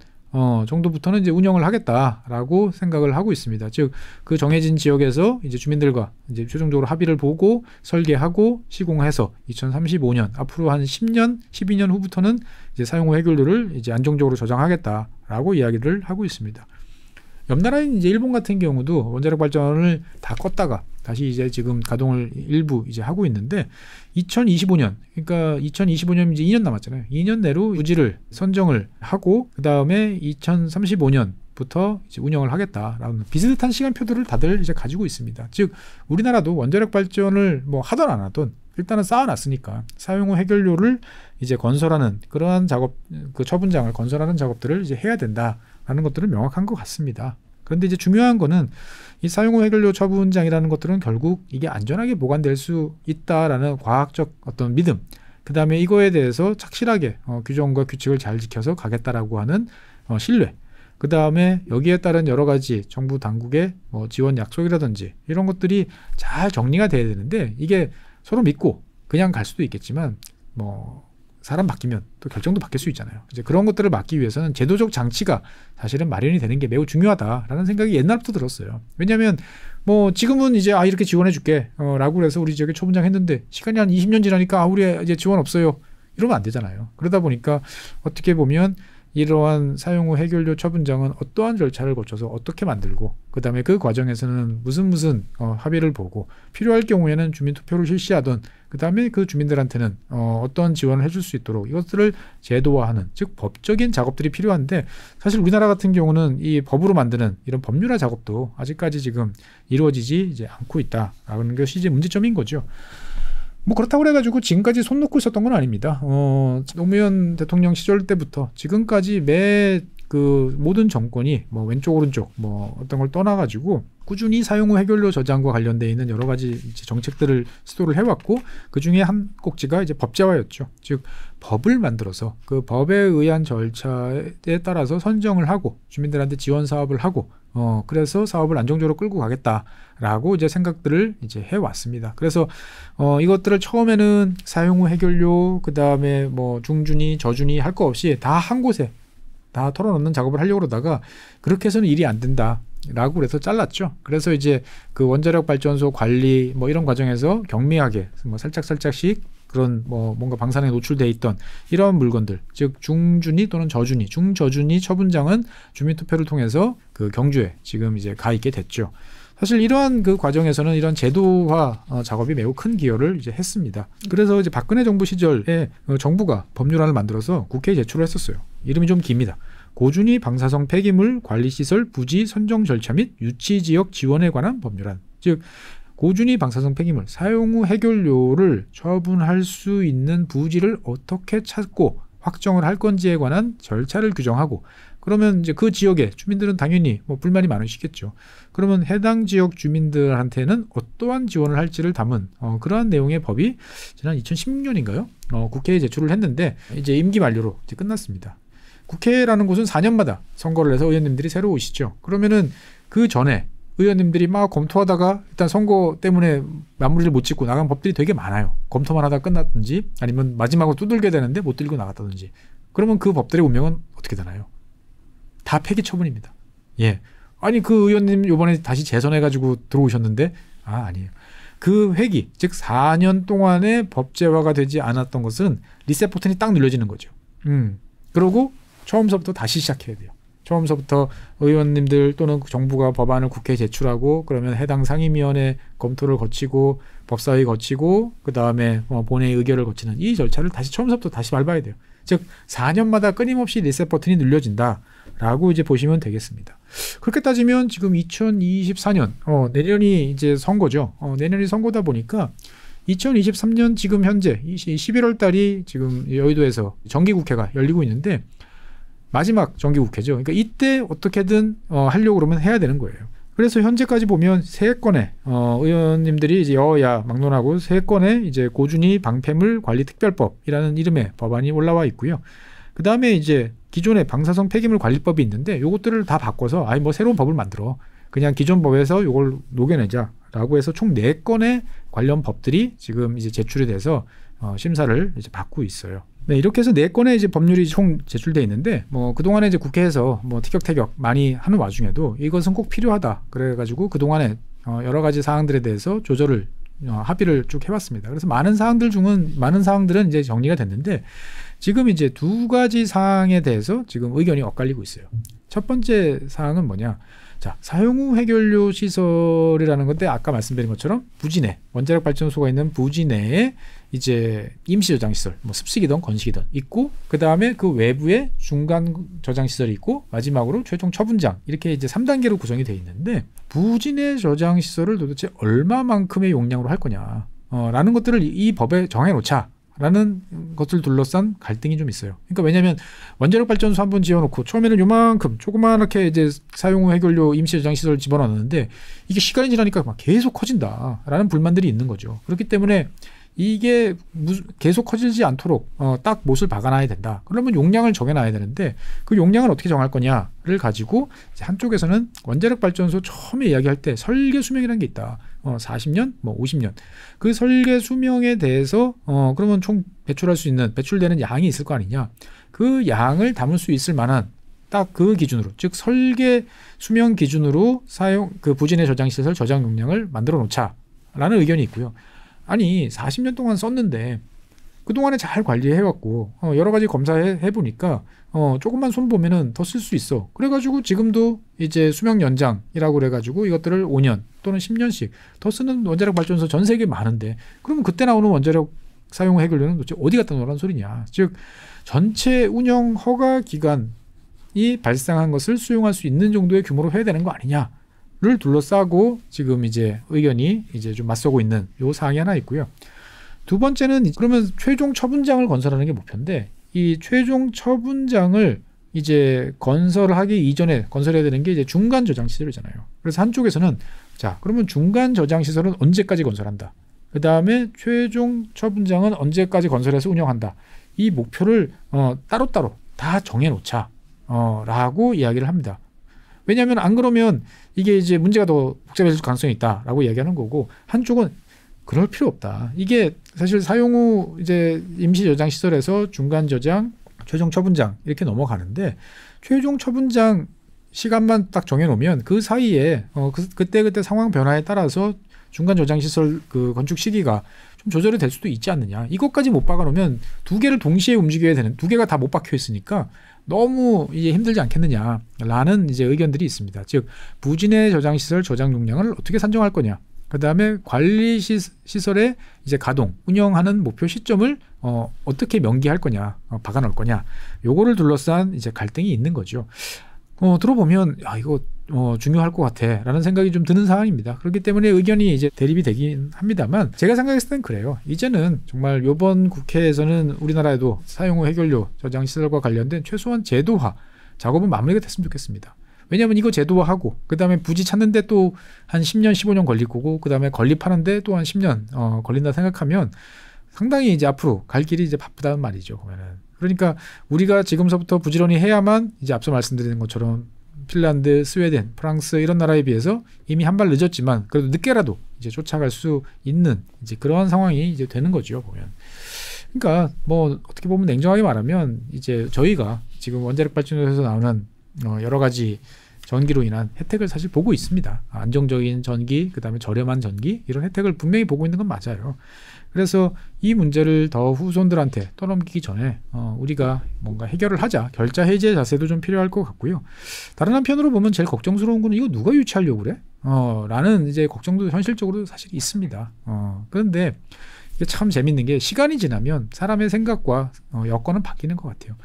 정도부터는 이제 운영을 하겠다라고 생각을 하고 있습니다. 즉 그 정해진 지역에서 이제 주민들과 이제 최종적으로 합의를 보고 설계하고 시공해서 2035년 앞으로 한 10년, 12년 후부터는 이제 사용 후 해결료를 이제 안정적으로 저장하겠다라고 이야기를 하고 있습니다. 옆 나라인 이제 일본 같은 경우도 원자력 발전을 다 껐다가 다시 이제 지금 가동을 일부 이제 하고 있는데 2025년, 그러니까 2025년 이제 2년 남았잖아요. 2년 내로 부지를 선정을 하고 그 다음에 2035년 2025년부터 이제 운영을 하겠다라는 비슷한 시간표들을 다들 이제 가지고 있습니다. 즉 우리나라도 원자력 발전을 뭐 하던 안 하던 일단은 쌓아놨으니까 사용 후 해결료를 이제 건설하는 그러한 작업, 그 처분장을 건설하는 작업들을 이제 해야 된다라는 것들은 명확한 것 같습니다. 그런데 이제 중요한 거는 이 사용 후 해결료 처분장이라는 것들은 결국 이게 안전하게 보관될 수 있다라는 과학적 어떤 믿음, 그 다음에 이거에 대해서 착실하게 규정과 규칙을 잘 지켜서 가겠다라고 하는 신뢰, 그 다음에 여기에 따른 여러 가지 정부 당국의 지원 약속이라든지 이런 것들이 잘 정리가 돼야 되는데 이게 서로 믿고 그냥 갈 수도 있겠지만 사람 바뀌면 또 결정도 바뀔 수 있잖아요. 이제 그런 것들을 막기 위해서는 제도적 장치가 사실은 마련이 되는 게 매우 중요하다라는 생각이 옛날부터 들었어요. 왜냐하면 지금은 이제 이렇게 지원해 줄게 라고 해서 우리 지역에 초분장 했는데 시간이 한 20년 지나니까 우리 이제 지원 없어요. 이러면 안 되잖아요. 그러다 보니까 어떻게 보면 이러한 사용 후 해결료 처분장은 어떠한 절차를 거쳐서 어떻게 만들고 그 다음에 그 과정에서는 무슨 합의를 보고 필요할 경우에는 주민투표를 실시하던 그 다음에 그 주민들한테는 어떤 지원을 해줄 수 있도록 이것들을 제도화하는 즉 법적인 작업들이 필요한데 사실 우리나라 같은 경우는 이 법으로 만드는 이런 법률화 작업도 아직까지 지금 이루어지지 이제 않고 있다라는 것이 이제 문제점인 거죠. 그렇다고 그래가지고 지금까지 손 놓고 있었던 건 아닙니다. 노무현 대통령 시절 때부터 지금까지 모든 정권이 왼쪽 오른쪽 어떤 걸 떠나가지고 꾸준히 사용 후 해결료 저장과 관련되어 있는 여러 가지 이제 정책들을 시도를 해왔고 그 중에 한 꼭지가 이제 법제화였죠. 즉 법을 만들어서 그 법에 의한 절차에 따라서 선정을 하고 주민들한테 지원 사업을 하고 그래서 사업을 안정적으로 끌고 가겠다라고 이제 생각들을 이제 해왔습니다. 그래서 이것들을 처음에는 사용 후 해결료 그 다음에 중준위 저준위 할 거 없이 다 한 곳에 다 털어놓는 작업을 하려고 그러다가 그렇게 해서는 일이 안 된다라고 그래서 잘랐죠. 그래서 이제 그 원자력 발전소 관리 이런 과정에서 경미하게 살짝씩 그런 뭔가 방사능에 노출돼 있던 이런 물건들, 즉 중준위 또는 저준위, 중저준위 처분장은 주민투표를 통해서 그 경주에 지금 이제 가 있게 됐죠. 사실 이러한 그 과정에서는 이런 제도화 작업이 매우 큰 기여를 이제 했습니다. 그래서 이제 박근혜 정부 시절에 정부가 법률안을 만들어서 국회에 제출을 했었어요. 이름이 좀 깁니다. 고준위 방사성 폐기물 관리시설 부지 선정 절차 및 유치지역 지원에 관한 법률안. 즉 고준위 방사성 폐기물 사용 후 해결료를 처분할 수 있는 부지를 어떻게 찾고 확정을 할 건지에 관한 절차를 규정하고 그러면 이제 그 지역의 주민들은 당연히 불만이 많으시겠죠. 그러면 해당 지역 주민들한테는 어떠한 지원을 할지를 담은 그러한 내용의 법이 지난 2016년인가요? 국회에 제출을 했는데 이제 임기 만료로 이제 끝났습니다. 국회라는 곳은 4년마다 선거를 해서 의원님들이 새로 오시죠. 그러면은 그 전에 의원님들이 막 검토하다가 일단 선거 때문에 마무리를 못 짓고 나간 법들이 되게 많아요. 검토만 하다 끝났든지 아니면 마지막으로 두들겨야 되는데 못 들고 나갔다든지. 그러면 그 법들의 운명은 어떻게 되나요? 다 폐기 처분입니다. 예. 아니 그 의원님 이번에 다시 재선해가지고 들어오셨는데 아니에요. 그 회기 즉 4년 동안의 법제화가 되지 않았던 것은 리셋 버튼이 딱 눌려지는 거죠. 그러고 처음서부터 다시 시작해야 돼요. 처음서부터 의원님들 또는 정부가 법안을 국회에 제출하고 그러면 해당 상임위원회 검토를 거치고 법사위 거치고 그 다음에 본회의 의결을 거치는 이 절차를 다시 처음서부터 다시 밟아야 돼요. 즉 4년마다 끊임없이 리셋 버튼이 눌려진다라고 이제 보시면 되겠습니다. 그렇게 따지면 지금 2024년 내년이 이제 선거죠. 내년이 선거다 보니까 2023년 지금 현재 11월 달이 지금 여의도에서 정기국회가 열리고 있는데 마지막 정기국회죠. 그러니까 이때 어떻게든 하려고 그러면 해야 되는 거예요. 그래서 현재까지 보면 3건의 의원님들이 이제 여야 막론하고 3건의 이제 고준위 방패물 관리 특별법이라는 이름의 법안이 올라와 있고요. 그 다음에 이제 기존의 방사성 폐기물 관리법이 있는데 요것들을 다 바꿔서 새로운 법을 만들어 그냥 기존 법에서 요걸 녹여내자라고 해서 총 4건의 관련 법들이 지금 이제 제출이 돼서 심사를 이제 받고 있어요. 네, 이렇게 해서 4건의 이제 법률이 총 제출돼 있는데 그동안에 이제 국회에서 티격태격 많이 하는 와중에도 이것은 꼭 필요하다. 그래가지고 그동안에 여러 가지 사항들에 대해서 조절을 합의를 쭉 해왔습니다. 그래서 많은 사항들은 이제 정리가 됐는데 지금 이제 두 가지 사항에 대해서 지금 의견이 엇갈리고 있어요. 첫 번째 사항은 뭐냐? 자, 사용 후 해결료 시설이라는 건데 아까 말씀드린 것처럼 부지 내, 원자력 발전소가 있는 부지 내에 이제 임시 저장 시설, 뭐 습식이든 건식이든 있고, 그 다음에 그 외부에 중간 저장 시설이 있고, 마지막으로 최종 처분장, 이렇게 이제 3단계로 구성이 되어 있는데, 부지 내 저장 시설을 도대체 얼마만큼의 용량으로 할 거냐 라는 것들을 이 법에 정해놓자 라는 것을 둘러싼 갈등이 좀 있어요. 그러니까 왜냐하면 원자력 발전소 한번 지어놓고 처음에는 요만큼 조그맣게 이제 사용 후 해결료 임시 저장 시설을 집어넣었는데 이게 시간이 지나니까 막 계속 커진다라는 불만들이 있는 거죠. 그렇기 때문에 이게 계속 커지지 않도록 딱 못을 박아놔야 된다. 그러면 용량을 정해놔야 되는데 그 용량을 어떻게 정할 거냐를 가지고 이제 한쪽에서는 원자력 발전소 처음에 이야기할 때 설계 수명이라는 게 있다. 40년, 뭐 50년. 그 설계 수명에 대해서 그러면 총 배출되는 양이 있을 거 아니냐. 그 양을 담을 수 있을 만한 딱 그 기준으로, 즉 설계 수명 기준으로 그 부지 내 저장 시설 저장 용량을 만들어 놓자라는 의견이 있고요. 아니 40년 동안 썼는데 그동안에 잘 관리해왔고 여러 가지 검사해보니까 조금만 손보면은 더 쓸 수 있어. 그래가지고 지금도 이제 수명 연장이라고 그래가지고 이것들을 5년 또는 10년씩 더 쓰는 원자력 발전소 전 세계에 많은데, 그러면 그때 나오는 원자력 사용 해결료는 도대체 어디 갖다 놓으라는 소리냐. 즉 전체 운영 허가 기간이 발생한 것을 수용할 수 있는 정도의 규모로 해야 되는 거 아니냐를 둘러싸고 지금 이제 의견이 이제 좀 맞서고 있는 요 사항이 하나 있고요. 두 번째는 그러면 최종 처분장을 건설하는 게 목표인데, 이 최종 처분장을 이제 건설하기 이전에 건설해야 되는 게 이제 중간 저장 시설이잖아요. 그래서 한쪽에서는 자, 그러면 중간 저장 시설은 언제까지 건설한다. 그 다음에 최종 처분장은 언제까지 건설해서 운영한다. 이 목표를 따로따로 다 정해놓자 라고 이야기를 합니다. 왜냐하면 안 그러면 이게 이제 문제가 더 복잡해질 가능성이 있다라고 이야기하는 거고, 한쪽은 그럴 필요 없다. 이게 사실 사용 후 이제 임시 저장 시설에서 중간 저장, 최종 처분장 이렇게 넘어가는데, 최종 처분장 시간만 딱 정해놓으면 그 사이에 그때 상황 변화에 따라서 중간 저장 시설 그 건축 시기가 좀 조절이 될 수도 있지 않느냐. 이것까지 못 박아놓으면 두 개를 동시에 움직여야 되는, 두 개가 다 못 박혀 있으니까 너무 이제 힘들지 않겠느냐라는 이제 의견들이 있습니다. 즉 부지 내 저장 시설 저장 용량을 어떻게 산정할 거냐. 그 다음에 관리 시설의 이제 가동, 운영하는 목표 시점을 어떻게 명기할 거냐, 박아놓을 거냐, 요거를 둘러싼 이제 갈등이 있는 거죠. 들어보면 이거 중요할 것 같아라는 생각이 좀 드는 상황입니다. 그렇기 때문에 의견이 이제 대립이 되긴 합니다만, 제가 생각했을 땐 그래요. 이제는 정말 이번 국회에서는 우리나라에도 사용 후 해결료 저장 시설과 관련된 최소한 제도화 작업은 마무리가 됐으면 좋겠습니다. 왜냐하면 이거 제도화하고 그 다음에 부지 찾는데 또 한 10년, 15년 걸릴 거고, 그 다음에 건립하는데 또 한 10년 걸린다 생각하면 상당히 이제 앞으로 갈 길이 이제 바쁘다는 말이죠. 보면은. 그러니까 우리가 지금서부터 부지런히 해야만 이제 앞서 말씀드린 것처럼 핀란드, 스웨덴, 프랑스 이런 나라에 비해서 이미 한 발 늦었지만 그래도 늦게라도 이제 쫓아갈 수 있는 이제 그런 상황이 이제 되는 거죠. 보면. 그러니까 뭐 어떻게 보면 냉정하게 말하면 이제 저희가 지금 원자력 발전소에서 나오는 여러 가지 전기로 인한 혜택을 사실 보고 있습니다. 안정적인 전기, 그 다음에 저렴한 전기, 이런 혜택을 분명히 보고 있는 건 맞아요. 그래서 이 문제를 더 후손들한테 떠넘기기 전에 우리가 뭔가 해결을 하자, 결자 해제 자세도 좀 필요할 것 같고요. 다른 한편으로 보면 제일 걱정스러운 거는 이거 누가 유치하려고 그래? 라는 이제 걱정도 현실적으로 사실 있습니다. 그런데 이게 참 재밌는 게 시간이 지나면 사람의 생각과 여건은 바뀌는 것 같아요.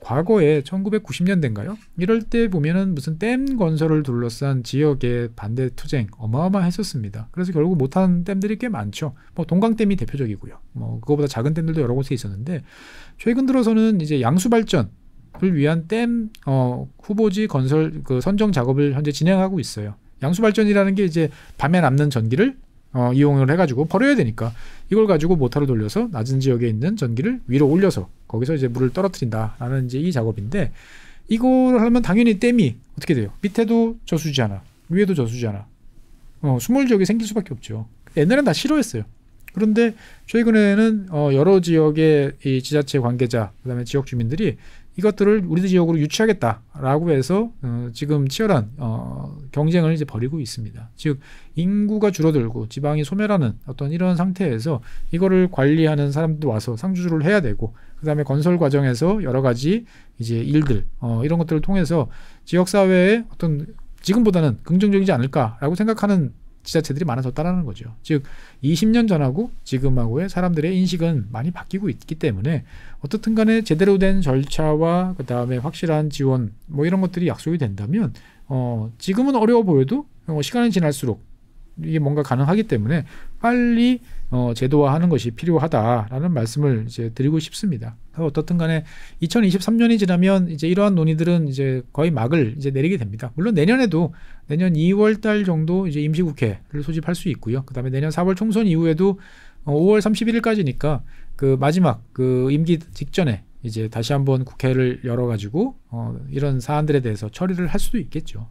과거에 1990년대인가요? 이럴 때 보면은 무슨 댐 건설을 둘러싼 지역의 반대 투쟁 어마어마했었습니다. 그래서 결국 못한 댐들이 꽤 많죠. 뭐 동강댐이 대표적이고요. 뭐 그거보다 작은 댐들도 여러 곳에 있었는데, 최근 들어서는 이제 양수 발전을 위한 댐 후보지 건설 그 선정 작업을 현재 진행하고 있어요. 양수 발전이라는 게 이제 밤에 남는 전기를 이용을 해가지고 버려야 되니까 이걸 가지고 모터를 돌려서 낮은 지역에 있는 전기를 위로 올려서 거기서 이제 물을 떨어뜨린다라는 이제 이 작업인데, 이걸 하면 당연히 댐이 어떻게 돼요? 밑에도 저수지하나, 위에도 저수지하나, 수몰 지역이 생길 수밖에 없죠. 옛날엔 다 싫어했어요. 그런데 최근에는 여러 지역의 이 지자체 관계자, 그다음에 지역 주민들이 이것들을 우리 지역으로 유치하겠다라고 해서 지금 치열한 경쟁을 이제 벌이고 있습니다. 즉 인구가 줄어들고 지방이 소멸하는 어떤 이런 상태에서 이거를 관리하는 사람도 와서 상주를 해야 되고, 그다음에 건설 과정에서 여러 가지 이제 일들 이런 것들을 통해서 지역 사회에 어떤 지금보다는 긍정적이지 않을까라고 생각하는 지자체들이 많아졌다라는 거죠. 즉 20년 전하고 지금하고의 사람들의 인식은 많이 바뀌고 있기 때문에 어떻든 간에 제대로 된 절차와 그다음에 확실한 지원 뭐 이런 것들이 약속이 된다면 지금은 어려워 보여도 시간이 지날수록 이게 뭔가 가능하기 때문에 빨리 제도화하는 것이 필요하다라는 말씀을 이제 드리고 싶습니다. 어떻든 간에 2023년이 지나면 이제 이러한 논의들은 이제 거의 막을 이제 내리게 됩니다. 물론 내년에도 내년 2월 달 정도 이제 임시국회를 소집할 수 있고요. 그다음에 내년 4월 총선 이후에도 5월 31일까지니까 그 마지막 그 임기 직전에 이제 다시 한번 국회를 열어가지고 이런 사안들에 대해서 처리를 할 수도 있겠죠.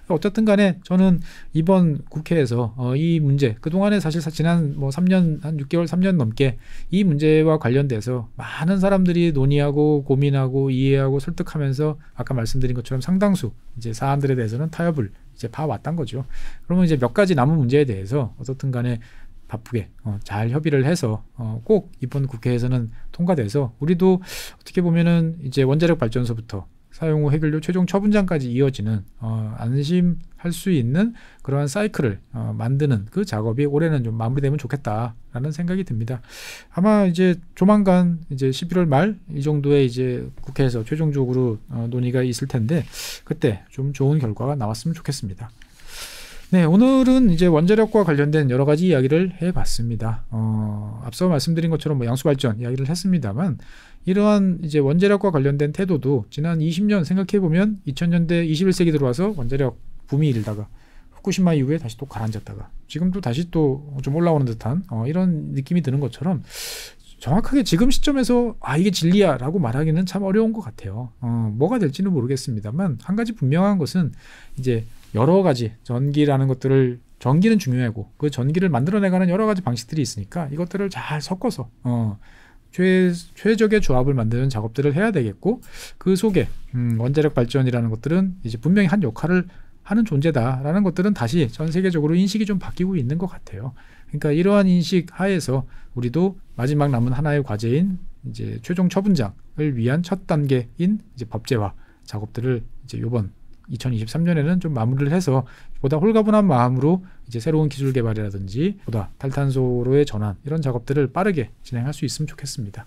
어쨌든 간에 저는 이번 국회에서 이 문제, 그동안에 사실 지난 뭐 3년, 한 6개월, 3년 넘게 이 문제와 관련돼서 많은 사람들이 논의하고 고민하고 이해하고 설득하면서 아까 말씀드린 것처럼 상당수 이제 사안들에 대해서는 타협을 이제 봐왔단 거죠. 그러면 이제 몇 가지 남은 문제에 대해서 어떻든 간에 바쁘게 잘 협의를 해서 꼭 이번 국회에서는 통과돼서 우리도 어떻게 보면은 이제 원자력 발전소부터 사용 후 해결료 최종 처분장까지 이어지는 안심할 수 있는 그러한 사이클을 만드는 그 작업이 올해는 좀 마무리되면 좋겠다라는 생각이 듭니다. 아마 이제 조만간 이제 11월 말 이 정도에 이제 국회에서 최종적으로 논의가 있을 텐데 그때 좀 좋은 결과가 나왔으면 좋겠습니다. 네, 오늘은 이제 원자력과 관련된 여러 가지 이야기를 해봤습니다. 앞서 말씀드린 것처럼 뭐 양수발전 이야기를 했습니다만 이러한 이제 원자력과 관련된 태도도 지난 20년 생각해보면 2000년대 21세기 들어와서 원자력 붐이 일다가 후쿠시마 이후에 다시 또 가라앉았다가 지금 또 다시 또 좀 올라오는 듯한 이런 느낌이 드는 것처럼 정확하게 지금 시점에서 이게 진리야 라고 말하기는 참 어려운 것 같아요. 뭐가 될지는 모르겠습니다만 한 가지 분명한 것은 이제 여러 가지 전기라는 것들을 전기는 중요하고 그 전기를 만들어내가는 여러 가지 방식들이 있으니까 이것들을 잘 섞어서 최적의 조합을 만드는 작업들을 해야 되겠고 그 속에 원자력 발전이라는 것들은 이제 분명히 한 역할을 하는 존재다라는 것들은 다시 전 세계적으로 인식이 좀 바뀌고 있는 것 같아요. 그러니까 이러한 인식 하에서 우리도 마지막 남은 하나의 과제인 이제 최종 처분장을 위한 첫 단계인 이제 법제화 작업들을 이제 이번 2023년에는 좀 마무리를 해서 보다 홀가분한 마음으로 이제 새로운 기술 개발이라든지 보다 탈탄소로의 전환 이런 작업들을 빠르게 진행할 수 있으면 좋겠습니다.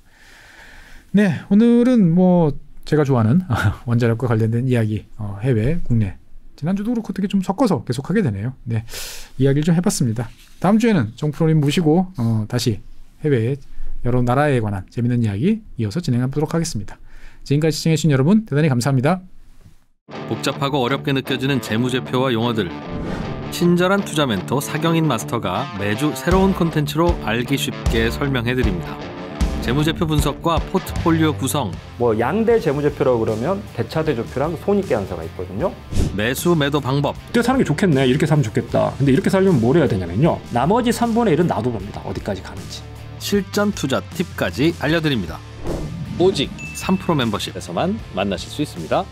네, 오늘은 뭐 제가 좋아하는 원자력과 관련된 이야기 해외, 국내 지난주도 그렇고 어떻게 좀 섞어서 계속하게 되네요. 네, 이야기를 좀 해봤습니다. 다음 주에는 정프로님 모시고 다시 해외 여러 나라에 관한 재미있는 이야기 이어서 진행하도록 하겠습니다. 지금까지 시청해주신 여러분 대단히 감사합니다. 복잡하고 어렵게 느껴지는 재무제표와 용어들, 친절한 투자 멘토 사경인 마스터가 매주 새로운 콘텐츠로 알기 쉽게 설명해드립니다. 재무제표 분석과 포트폴리오 구성, 뭐 양대 재무제표라고 그러면 대차대조표랑 손익계산서가 있거든요. 매수 매도 방법, 이때 사는 게 좋겠네, 이렇게 사면 좋겠다. 근데 이렇게 살려면 뭘 해야 되냐면요, 나머지 3분의 1은 놔둬봅니다. 어디까지 가는지. 실전 투자 팁까지 알려드립니다. 오직 3프로 멤버십에서만 만나실 수 있습니다.